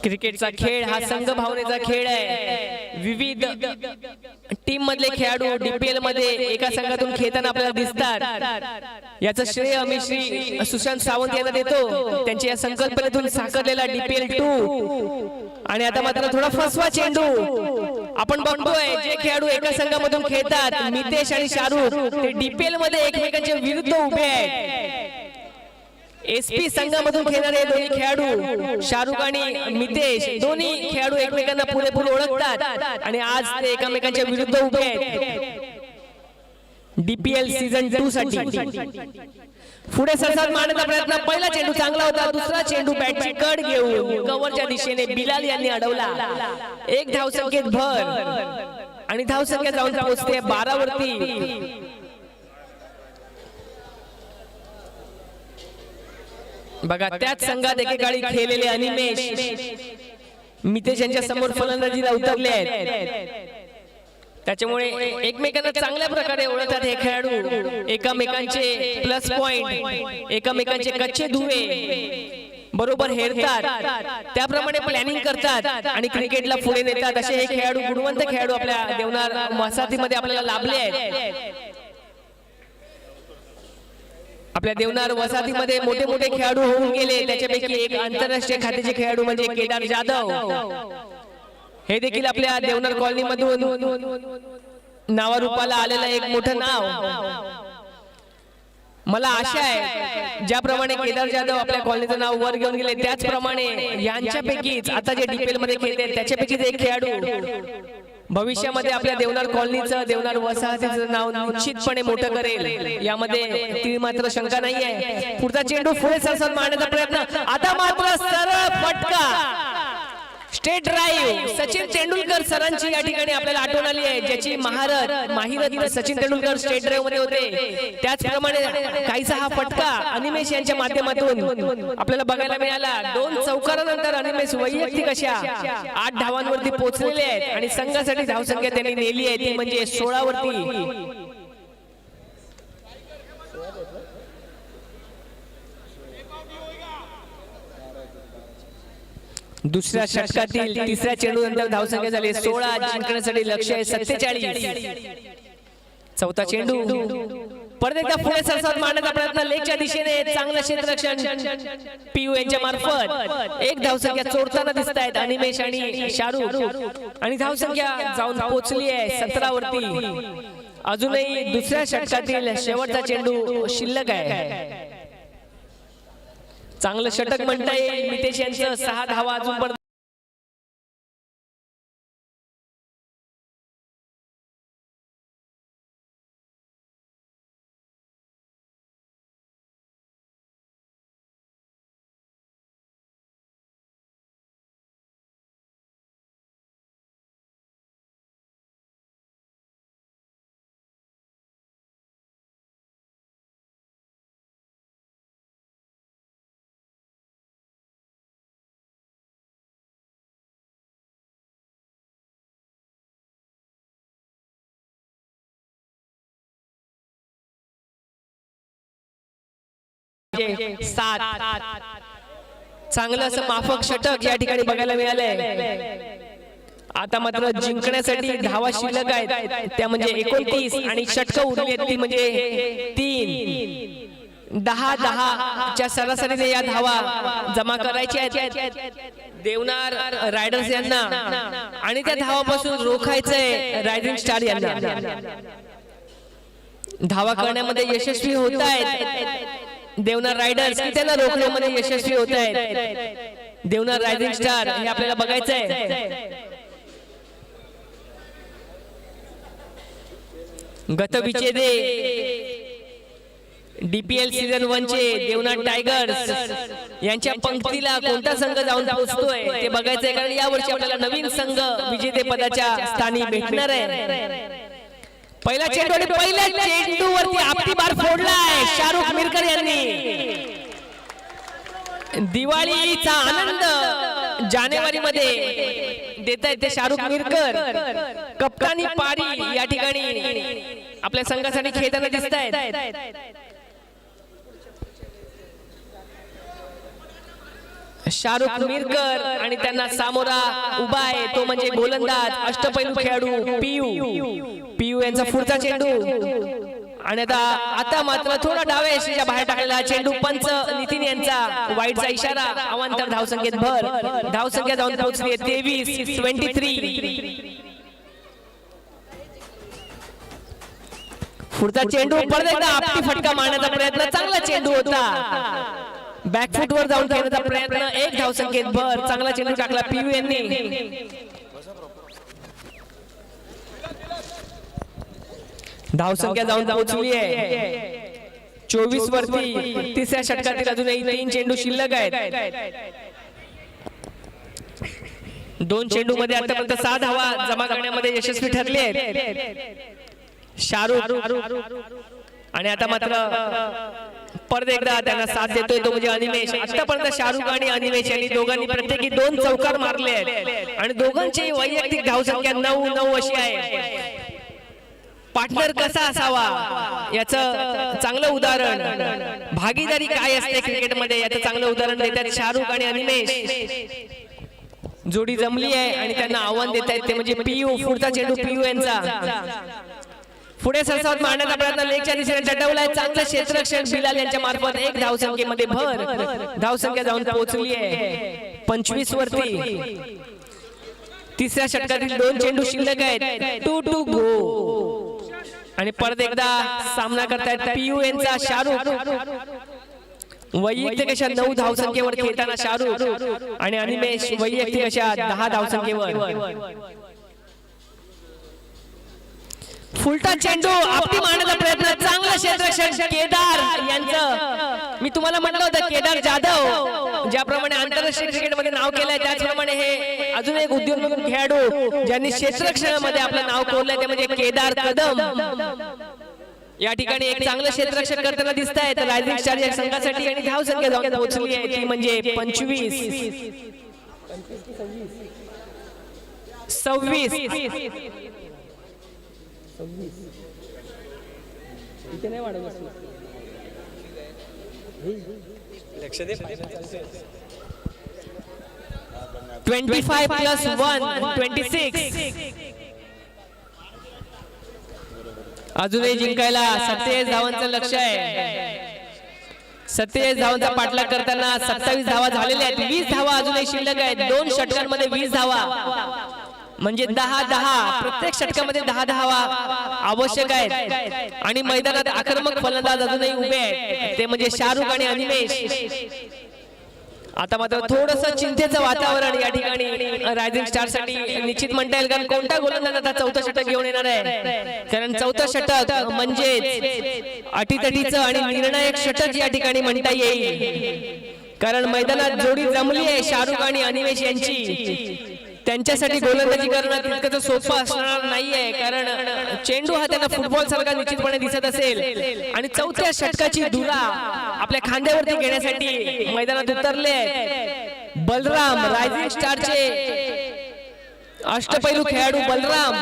क्रिकेटचा खेळ हा संघ भावनेचा खेळ आहे. विविध टीम मधले खेळाडू डीपीएल मध्ये एका संघातून खेळताना आपल्याला दिसतात. याचं श्रेय आम्ही श्री सुशांत सावंत यांना देतो. त्यांच्या या संकल्पनेतून साकारलेला डीपीएल 2 आणि आता मात्र थोडा फसवा चेंडू आपण बघतोय. जे खेळाडू एका संघामधून खेळतात मितेश आणि शाहरुख ते डीपीएल मध्ये एकमेकांच्या विरुद्ध उभे आहेत. एसपी संघामधून खेळणारे दोन्ही खेळाडू शाहरुख आणि मितेश दोन्ही खेळाडू एकमेकांना पुरेपूर ओळखतात आणि आज ते एकमेकांच्या विरुद्ध उभे आहेत डीपीएल सीझन 2 साठी. पुढे सरसावत मारण्याचा प्रयत्न. पहिला चेंडू चांगला होता. दुसरा चेंडू बॅटची कड घेऊन कव्हरच्या दिशेने बिलाल यांनी अडवला. 1 धावसंख्येत भर आणि धावसंख्या जाऊन पोहोचते 12 वरती. बघा त्याच संघात एकेकाळी खेळलेले अनिमेश मितेश यांच्या समोर फलंदाजीला उतरले आहेत. त्याच्यामुळे एकमेकांना चांगल्या प्रकारे ओळखतात हे खेळाडू. एकमेकांचे प्लस पॉइंट एकमेकांचे कच्चे दुवे बरोबर हेरतात. त्याप्रमाणे प्लॅनिंग करतात आणि क्रिकेटला पुढे नेतात. असे हे खेळाडू गुणवंत खेळाडू आपल्या देवनार वसाहतीमध्ये आपल्याला लाभले आहेत. आपल्या देवनार वसाहतीमध्ये मोठे मोठे खेळाडू होऊन गेले. त्याच्यापैकी एक आंतरराष्ट्रीय खात्याचे खेळाडू म्हणजे केदार जाधव. हे देखील आपल्या देवनार कॉलनी मधून नावारूपाला आलेलं एक मोठं नाव. मला आशा आहे ज्याप्रमाणे केदार जाधव आपल्या कॉलनीचं नाव वर घेऊन गेले त्याचप्रमाणे यांच्यापैकीच आता जे डीपीएल मध्ये खेळते त्याच्यापैकीच एक खेळाडू भविष्यामध्ये आपल्या देवनार कॉलनीचं देवनार वसाहतीचं नाव निश्चितपणे मोठं करेल यामध्ये ती मात्र शंका नाहीये. पुढचा चेंडू पुढे सरसर मारण्याचा प्रयत्न आता मात्र सरळ फटका स्टेट ड्राईव्ह. सचिन तेंडुलकर सरांची या ठिकाणी आपल्याला आठवण आली आहे ज्याची माहिरत सचिन तेंडुलकर स्टेट ड्राईव्ह मध्ये होते. त्याचप्रमाणे काहीसा हा फटका अनिमेश यांच्या माध्यमातून आपल्याला बघायला मिळाला. 2 चौकारानंतर अनिमेश वैयक्तिक अशा 8 धावांवरती पोहोचलेले आहेत आणि संघासाठी धावसंख्या त्यांनी नेली आहे ती म्हणजे 16 वरती. दुसऱ्या षटकातील तिसऱ्या चेंडू नंतर धावसंख्या झाली 16. जिंकण्यासाठी लक्ष्य आहे 47. चौथा चेंडू परत एकदा पुढे सरसावत मारण्याचा प्रयत्न लेगच्या दिशेने चांगलं क्षेत्ररक्षण पीयू यांच्या मार्फत. एक धावसंख्या चोरताना दिसत आहेत अनिमेश आणि शाहरुख आणि धावसंख्या जाऊन पोहोचली आहे 17 वरती. अजूनही दुसऱ्या षटकातील शेवटचा चेंडू शिल्लक आहे. चांगलं षटक म्हणता येईल मितेश यांचं 6 धावा अजून पण सात. चांगलं असं माफक षटक या ठिकाणी बघायला मिळालंय. आता मात्र जिंकण्यासाठी धावा शिल्लक आहेत त्या म्हणजे 29 आणि षटकं उरली आहेत ती म्हणजे 3. 10-10 च्या सरासरीने या धावा जमा करायच्या आहेत देवनार रायडर्स यांना आणि त्या धावापासून रोखायचंय रायझिंग स्टार यांना. धावा करण्यामध्ये यशस्वी होत आहेत देवनार रायडर्स की त्यांना रोखण्यामध्ये यशस्वी होत आहेत देवनार रायझिंग स्टार हे आपल्याला बघायचं आहे. गतविजेते डीपीएल सीझन 1 चे देवनार टायगर्स यांच्या पंक्तीला कोणता संघ जाऊन पोहोचतोय ते बघायचंय कारण यावर्षी आपल्याला नवीन संघ विजेते पदाच्या स्थानी भेटणार आहे. पहिला चेंडू आणि पहिल्या चेंडूवरती आपली बार फोडलाय शाहरुख मिरकर यांनी. दिवाळीचा आनंद जानेवारी मध्ये देत आहेत ते शाहरुख मिरकर. कप्तानी पारी या ठिकाणी आपल्या संघासाठी खेळताना दिसत आहेत. शाहरुख मिरकर आणि त्यांना सामोरा उभा आहे तो म्हणजे गोलंदाज अष्टपैलू खेळाडू पीयू यांचा पुढचा चेंडू आणि आता मात्र थोडा डाव्या यष्टीच्या बाहेर टाकलेला चेंडू पंच नितीन यांचा वाईटचा इशारा. अवांतर धावसंख्येत भर धावसंख्या जाऊन पोहोचली 23. पुढचा चेंडू परत एकदा आपटी फटका मारण्याचा प्रयत्न चांगला चेंडू होता बॅकफुट वर जाऊन खेळण्याचा प्रयत्न 1 धावसंख्येत भर चांगला चेंडू टाकला पीयू यांनी. धावसंख्या जाऊन पोहोचली आहे 24 वरती. तिसऱ्या षटकातील अजूनही 3 चेंडू शिल्लक आहेत. 2 चेंडू मध्ये आतापर्यंत 6 धावा जमा करण्यामध्ये यशस्वी ठरले आहेत शाहरुख आणि आता मात्र परत एकदा त्यांना साथ देतोय तो म्हणजे अनिमेश. आतापर्यंत शाहरुख आणि अनिमेश यांनी दोघांनी प्रत्येकी 2 चौकार मारले आहेत आणि दोघांची वैयक्तिक धावसंख्या 9 अशी आहे. पार्टनर कसा असावा याचं चांगलं उदाहरण भागीदारी काय असते क्रिकेटमध्ये याचं चांगलं उदाहरण देतात शाहरुख आणि अनिमेश. जोडी जमली आहे आणि त्यांना आव्हान देत आहेत ते म्हणजे पीयू. पुढचा चेंडू पीयू यांचा पुढे सरसावत मारण्याचा प्रयत्न लेगच्या दिशेने टटवलाय. चांगलं क्षेत्ररक्षण बिलाल यांच्या मार्फत 1 धावसंख्येमध्ये भर धावसंख्या जाऊन पोहोचली आहे 25 वरती. तिसऱ्या षटकातील 2 चेंडू शिल्लक आहेत 2 to go आणि परत एकदा सामना करतायत पीयू यांचा शाहरुख. वैयक्तिक अशा 9 धावसंख्येवर खेळताना शाहरुख आणि अनिमेश वैयक्तिक अशा 10 धावसंख्येवर. फुलटा चेंडू आपली मारण्याचा प्रयत्न, चांगलं क्षेत्ररक्षण केदार यांचं. मी तुम्हाला म्हटलं होतं केदार जाधव ज्याप्रमाणे आंतरराष्ट्रीय क्रिकेटमध्ये नाव केलंय त्याचप्रमाणे हे अजून एक उद्योन्मुख खेळाडू ज्यांनी क्षेत्ररक्षणामध्ये आपलं नाव कोरलंय ते म्हणजे केदार कदम. या ठिकाणी एक चांगलं क्षेत्ररक्षण करताना दिसत आहेत रायझिंग स्टार या संघासाठी आणि धावसंख्या जाऊन पोहोचली आहे ती म्हणजे 25 26. इथे नाही वाढत 25 प्लस 1 26. अजूनही जिंकायला 27 धावांचं लक्ष आहे. 27 धावांचा पाठलाग करताना 27 धावा झालेल्या आहेत. 20 धावा अजूनही शिल्लक आहेत. 2 षटकांमध्ये 20 धावा म्हणजे 10-10. प्रत्येक षटकामध्ये 10 धावा आवश्यक आहेत आणि मैदानात आक्रमक फलंदाज अजूनही उभे आहेत ते म्हणजे शाहरुख आणि अनिमेश. आता मात्र थोडस चिंतेचं वातावरण या ठिकाणी रायझिंग स्टार साठी निश्चित म्हणता येईल कारण कोणता गोलंदाज आता 4थं षटक घेऊन येणार आहे. कारण 4थं षटक म्हणजे अटीतटीचं आणि निर्णायक षटक या ठिकाणी म्हणता येईल कारण मैदानात जोडी जमली आहे शाहरुख आणि अनिमेश यांची. त्यांच्यासाठी गोलंदाजी करणं तितकं सोपं असणार नाहीये कारण चेंडू हा त्यांना फुटबॉल सारखा निश्चितपणे दिसत असेल आणि 4थ्या षटकाची धुरा आपल्या खांद्यावरती घेण्यासाठी मैदानात उतरले बलराम. रायझिंग स्टारचे अष्टपैलू खेळाडू बलराम.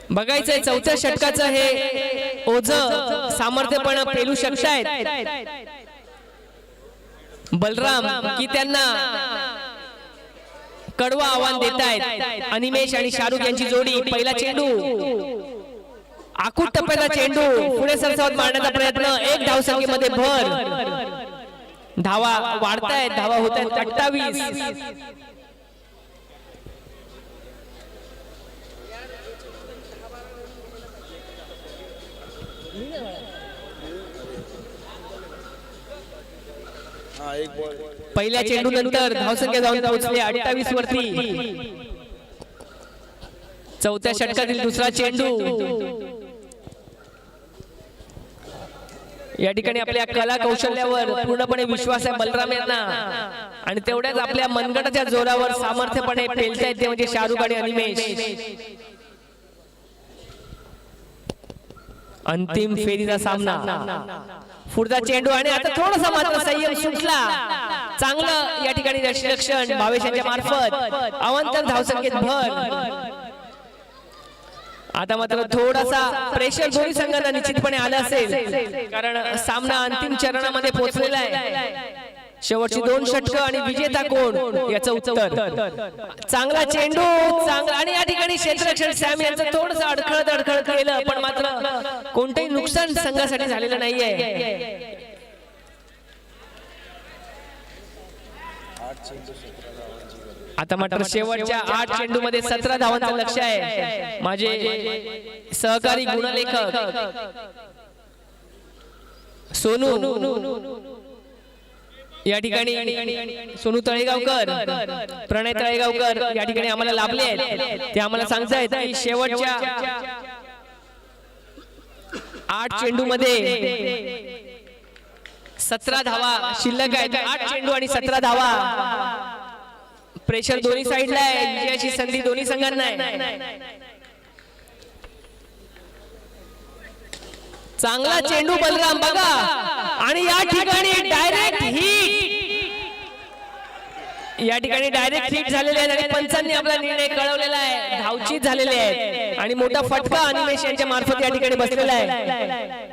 बघायचंय 4थ्या षटकाचं हे ओझं सामर्थ्यपणे पेलू शकतायत बलराम की त्यांना कडवं आव्हान देत आहेत अनिमेश आणि शाहरुख यांची जोडी. पहिला चेंडू आखूट टप्प्याचा चेंडू पुढे सरसावत मारण्याचा प्रयत्न. 1 धावसंख्येमध्ये भर. धावा वाढतायत, धावा होत आहेत 28. पहिल्या चेंडू नंतर धावसंख्या जाऊन पोहोचली 28 वरती. 4थ्या षटकातील दुसरा चेंडू. या ठिकाणी आपल्या कला कौशल्यावर पूर्णपणे विश्वास आहे बलराम यांना आणि तेवढ्याच आपल्या मनगटाच्या जोरावर सामर्थ्यपणे पेलतायत ते म्हणजे शाहरुख आणि अनिमेश. अंतिम फेरीचा सामना. पुढचा चेंडू आणि आता थोडासा मात्र संयम सुटला. चांगलं या ठिकाणी रक्षण भावेश यांच्या मार्फत अवांतर धावसंख्येत भर. आता मात्र थोडासा प्रेशर दोन्ही संघांना निश्चितपणे आलं असेल कारण सामना अंतिम चरणामध्ये पोहोचलेला आहे. शेवटची 2 षटकं आणि विजेता कोण याचं उत्तर. चांगला चेंडू चांगला आणि या ठिकाणी क्षेत्ररक्षण सॅम यांचं थोडंसं अडखळत केलं पण मात्र कोणतंही नुकसान संघासाठी झालेलं नाहीये. आता मात्र शेवटच्या 8 चेंडू मध्ये 17 धावांचं लक्ष आहे. माझे सहकारी गुणलेखक सोनू या ठिकाणी सोनू तळेगावकर प्रणय तळेगावकर या ठिकाणी आम्हाला लाभले आहेत. ते आम्हाला सांगतायत की शेवटच्या 8 चेंडू मध्ये 17 धावा शिल्लक आहेत. 8 चेंडू आणि 17 धावा. प्रेशर दोन्ही साइडला आहे. विजयाची संधी दोन्ही संघांना आहे. चांगला चेंडू बलराम बघा आणि या ठिकाणी डायरेक्ट हिट. या ठिकाणी डायरेक्ट हिट झालेले आहेत आणि पंचांनी आपला निर्णय कळवलेला आहे. धावचीत झालेले आहेत आणि मोठा फटका अनिमेश यांच्या मार्फत या ठिकाणी बसलेला आहे.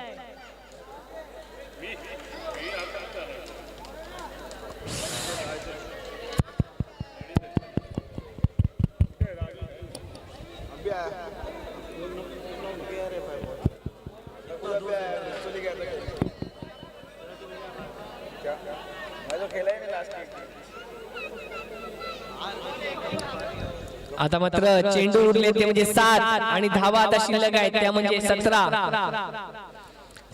आता मात्र चेंडू उरले ते म्हणजे 7 आणि धावा आता शिल्लक आहेत त्या म्हणजे 17.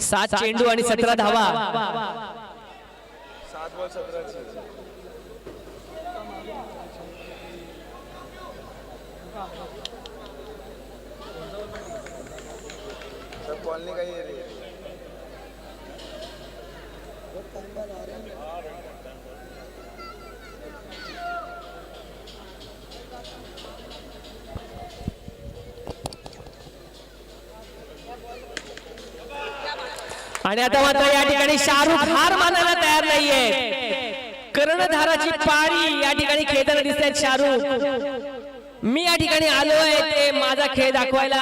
7 चेंडू आणि 17 धावा. 7 बॉल 17 सब कॉलनी का ही एरिया है. आणि आता मात्र या ठिकाणी शाहरुख हार मानायला तयार नाहीये. कर्णधाराची पाळी या ठिकाणी खेळताना दिसत आहेत शाहरुख. मी या ठिकाणी आलोय ते माझा खेळ दाखवायला,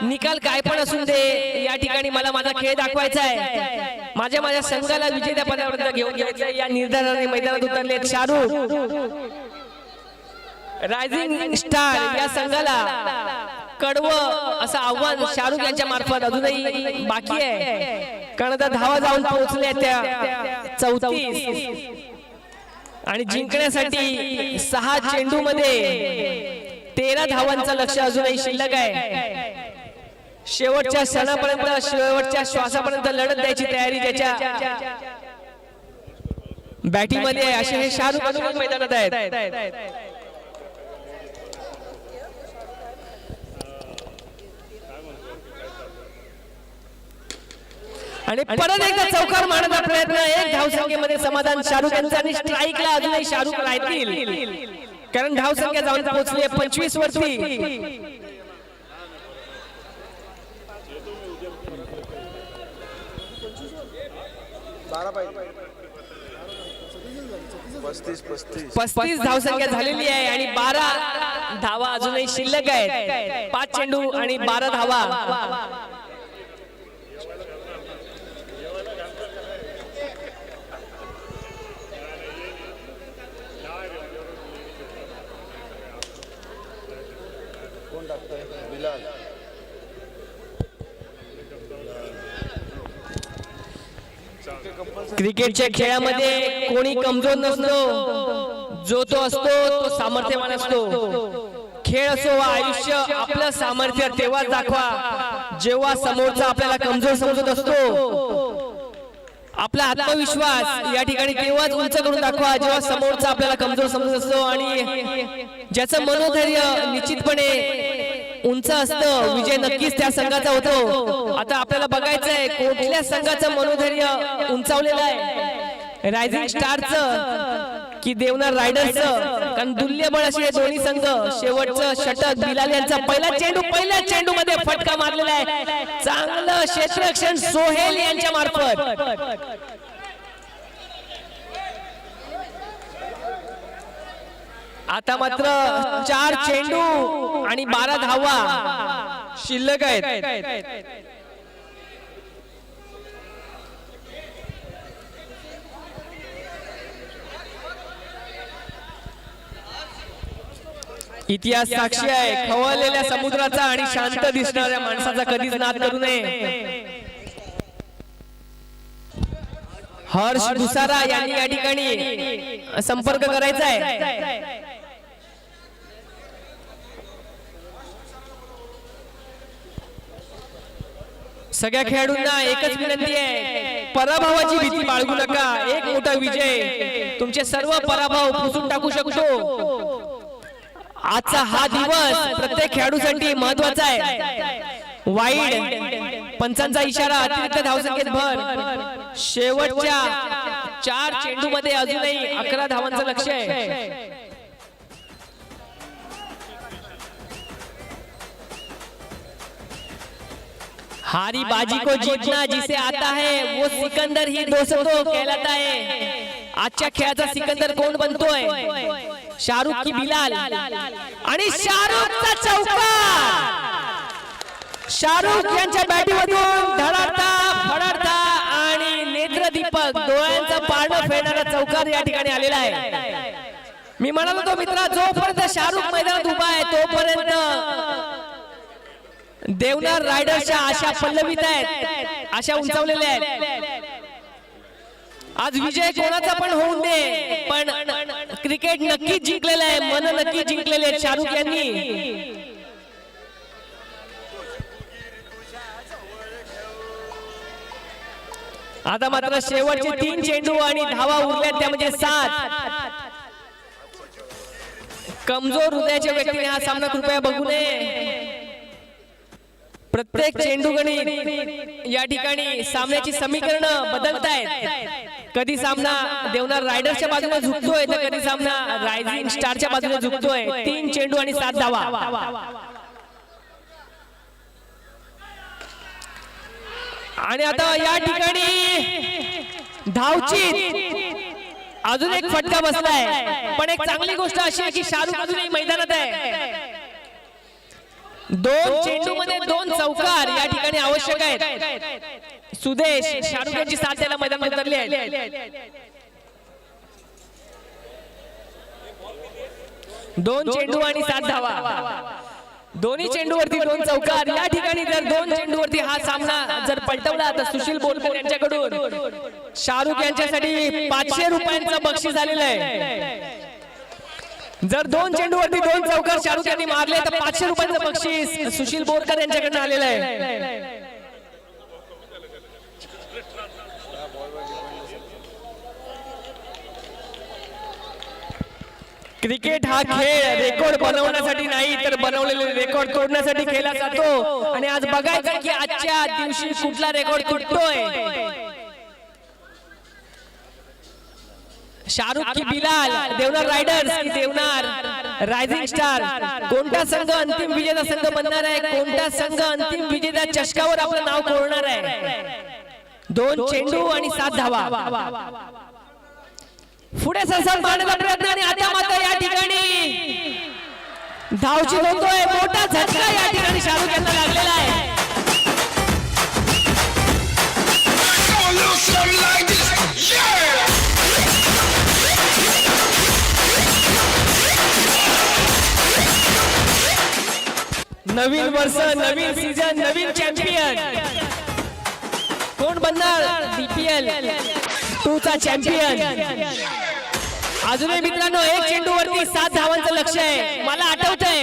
निकाल काय पण असून दे या ठिकाणी मला माझा खेळ दाखवायचा आहे. माझ्या संघाला विजेत्या पदापर्यंत घेऊन जायचंय या निर्धाराने मैदानात उतरले शाहरुख. रायझिंग स्टार या संघाला कडवं असं आव्हान शाहरुख यांच्या मार्फत अजूनही बाकी आहे. कारण आता धावा जाऊन पोहोचल्या त्या 34 आणि जिंकण्यासाठी 6 चेंडू मध्ये 13 धावांचं लक्ष अजूनही शिल्लक आहे. शेवटच्या क्षणापर्यंत, शेवटच्या श्वासापर्यंत लढत द्यायची तयारी ज्याच्या बॅटिंग मध्ये असे हे शाहरुख अजूनही मैदानात आहेत. आणि परत एकदा चौकार मारण्याचा प्रयत्न, 1 धावसंख्येमध्ये समाधान शाहरुख यांचा आणि स्ट्राईकला अजूनही शाहरुख राहतील कारण धावसंख्या जाऊन पोहोचली 25 वरती. 35 धावसंख्या झालेली आहे आणि 12 धावा अजूनही शिल्लक आहेत. 5 चेंडू आणि 12 धावा. क्रिकेटच्या खेळामध्ये कोणी कमजोर नसतो, जो तो असतो तो सामर्थ्यवान असतो. खेळ असो वा आयुष्य, आपलं सामर्थ्य तेव्हाच दाखवा जेव्हा समोरचा आपल्याला कमजोर समजत असतो. आपला आत्मविश्वास या ठिकाणी तेव्हाच उंच करून दाखवा जेव्हा समोरचा आपल्याला कमजोर समजत असतो. आणि ज्याचं मनोधैर्य निश्चितपणे उंच असतं, विजय नक्कीच त्या संघाचा होतो. आता आपल्याला बघायचंय कुठल्या संघाचं मनोधैर्य उंचावलेलं आहे, रायझिंग स्टारचं की देवनार रायडर्सचं. कारण दुल्यबळ असे हे दोन्ही संघ. शेवटचं षटक बिलाल यांचा पहिल्या चेंडू मध्ये फटका मारलेला आहे. चांगलं क्षेत्ररक्षण सोहेल यांच्या मार्फत. आता मात्र 4 चेंडू आणि 12 धावा शिल्लक आहेत. इतिहास साक्षी आहे खवळलेल्या समुद्राचा आणि शांत दिसणाऱ्या माणसाचा कधीच नाद करू नये. हर्ष दुसारा यांनी या ठिकाणी संपर्क करायचा आहे. सगळ्या खेळाडूंना एकच विनंती आहे, पराभवाची भीती बाळगू नका. एक मोठा विजय तुमचे सर्व पराभव पुसून टाकू शकतो. आजचा हा दिवस प्रत्येक खेळाडूसाठी महत्वाचा आहे. वाईड पंचांचा इशारा, अतिरिक्त धावसंख्येत भर. शेवटच्या 4 चेंडू मध्ये अजूनही 11 धावांचं लक्ष आहे. हारी बाजी को जीतना जिसे आता है वो सिकंदर ही दोस्तों कहलाता है. आजच्या खेळाचा सिकंदर कोण बनतोय? शाहरुख की बिलाल. आणि शाहरुखचा चौकार. शाहरुख यांच्या बॅटीमधून धडाडता फडाडता आणि नेत्रदीपक डोळ्यांचा पारणं फेडणारा चौकार या ठिकाणी आलेला आहे. मी म्हणालो तो मित्रा, जोपर्यंत शाहरुख मैदानात उभा आहे तोपर्यंत देवनार रायडर्सच्या आशा पल्लवित आहेत, आशा उंचावलेल्या आहेत. आज विजय कोणाचा पण होऊन दे, पण क्रिकेट नक्कीच जिंकलेलं आहे, मन नक्कीच जिंकलेले आहेत शाहरुख यांनी. आता मात्र शेवटचे 3 चेंडू आणि धावा उरल्यात त्या म्हणजे 7. कमजोर हृदयाच्या व्यक्तीने हा सामना कृपया बघू नये. प्रत्येक चेंडू गणित या ठिकाणी सामन्याची समीकरण बदलतायत. कधी सामना देवनार रायडर्सच्या बाजूने झुकतोय तर कधी सामना रायझिंग स्टारच्या बाजूने झुकतोय. 3 चेंडू आणि 7 धावा. आणि आता या ठिकाणी धावची अजून एक फटका बसलाय. पण एक चांगली गोष्ट अशी आहे की शाहरुख अजूनही मैदानात आहे. 2 चेंडू मध्ये 2 चौकार या ठिकाणी आवश्यक आहेत. सुदेश शाहरुख यांची साथ द्यायला मैदानात उतरली आहे. 2 चेंडू आणि 7 धावा. दोन्ही चेंडूवरती 2 चौकार. या ठिकाणी जर 2 चेंडूवरती हा सामना जर पलटवला तर सुशील बोरकर यांच्याकडून शाहरुख यांच्यासाठी 500 रुपयांचं बक्षीस झालेलं आहे. जर 2 चेंडूवरती 2 चौकार शाहरुख यांनी मारले तर 500 रुपयांचं बक्षीस सुशील बोरकर यांच्याकडून आलेलं आहे. क्रिकेट हा खेळ रेकॉर्ड बनवण्यासाठी नाही तर बनवलेले रेकॉर्ड तोडण्यासाठी खेळला जातो. आणि आज बघायचं की आजच्या दिवशी कुठला रेकॉर्ड तुटतोय. शाहरुख की बिलाल, देवनार रायडर्स की देवनार रायझिंग स्टार, कोणता संघ अंतिम विजेता संघ बनणार आहे, कोणता संघ अंतिम विजेता चषकावर आपलं नाव कोरणार आहे. 2 चेंडू आणि 7 धावा. पुढे सरसाट मारण्याचा प्रयत्न आणि आता मात्र या ठिकाणी धावची होतोय. मोठा झटका या ठिकाणी शाहरुख यांना लागलेला आहे. नवीन वर्ष, नवीन सीझन, नवीन चॅम्पियन. कोण बनणार BPL 2 चा चॅम्पियन. अजूनही मित्रांनो 1 चेंडूवरती 7 धावांचं लक्ष आहे. मला आठवतंय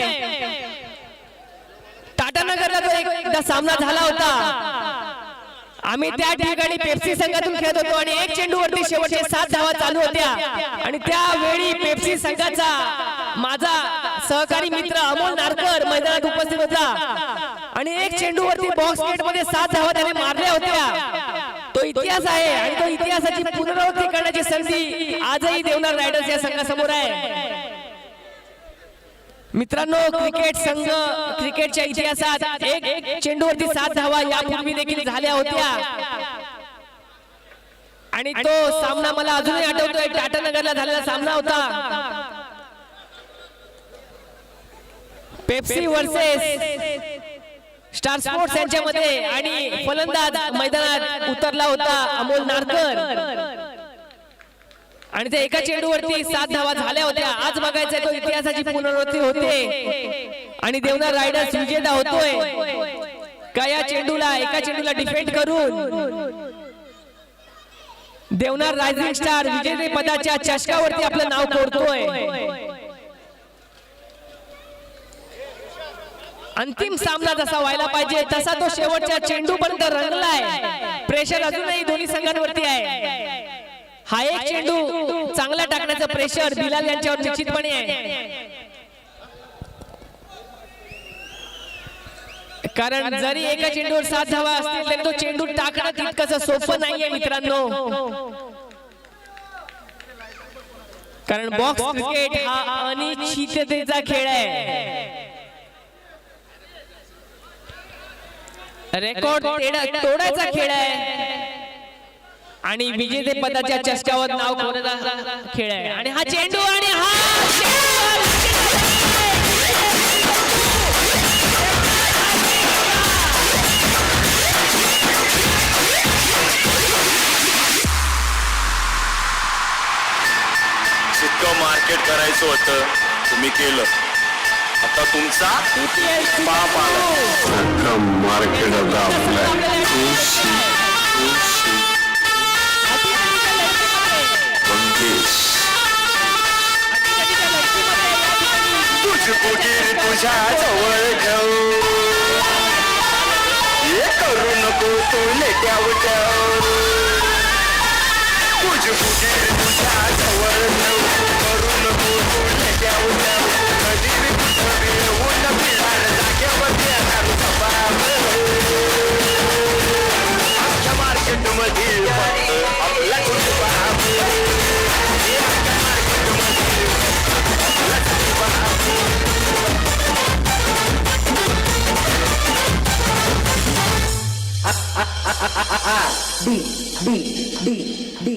टाटानगरला तो एकदा सामना झाला होता. आम्ही त्या ठिकाणी पेप्सी संघातून खेळत होतो आणि 1 चेंडूवरती शेवटचे 7 धावा चालू होत्या. आणि त्यावेळी पेप्सी संघाचा माझा सहकारी मित्र अमोल नारकर मैदानात उपस्थित होता आणि 1 चेंडूवरती बॉक्स गेट मध्ये 7 धावा त्याने मारल्या होत्या. तो इतिहास आहे आणि तो इतिहासाची पुनरावृत्ती करण्याची संधी आजही देवनार रायडर्स या संघासमोर आहे. मित्रांनो, क्रिकेट संघ क्रिकेटच्या इतिहासात 1 चेंडूवरती 7 धावा यापूर्वी देखील झाल्या होत्या. आणि तो सामना मला अजूनही आठवतोय. टाटानगरला झालेला सामना होता. पेप्सी वर्सेस स्टार स्पोर्ट्स यांच्यामध्ये आणि फलंदाज मैदानात उतरला होता अमोल नारकर. आणि ते एका चेंडूवरती 7 धावा झाल्या होत्या. आज बघायचं तो इतिहासाची पुनरावृत्ती होते आणि देवनार रायडर्स विजेता होतोय का या चेंडूला एका चेंडूला डिफेंड करून देवनार रायझिंग स्टार विजेते पदाच्या चषकावरती आपलं नाव कोरतोय. अंतिम सामना जसा व्हायला पाहिजे तसा तो शेवटच्या चेंडू पर्यंत रंगलाय. प्रेशर अजूनही दोन्ही संघांवरती आहे. हा 1 चेंडू चांगला टाकण्याचं प्रेशर बिलाल यांच्यावर निश्चितपणे आहे. कारण जरी एका चेंडूवर 7 धावा असतील तरी तो चेंडू टाकणं तितकंसं सोपं नाहीये मित्रांनो. कारण बॉक्स क्रिकेट हा अनिश्चिततेचा खेळ आहे. रेकॉर्ड तोडायचा खेळ आहे आणि विजेते पदाच्या चषकावर नाव कोरण्याचा खेळ आहे. आणि हा चेंडू आणि हा जितकं मार्केट करायचं होतं तुम्ही केलं. आता तुमचा पाप आला. मार्केट आता आपलं तुझी फुगीर तुझ्या जवळ ठेव हे करू नको तू नेट्यावर तुझी फुगीर तुझ्या जवळ ठेव करू नको तू नेट्यावर कधी बी कुठं बी ऊन पिणार जाग्यावर येणार आमच्या मार्केटमध्ये फक्त आपला कुटुंबा D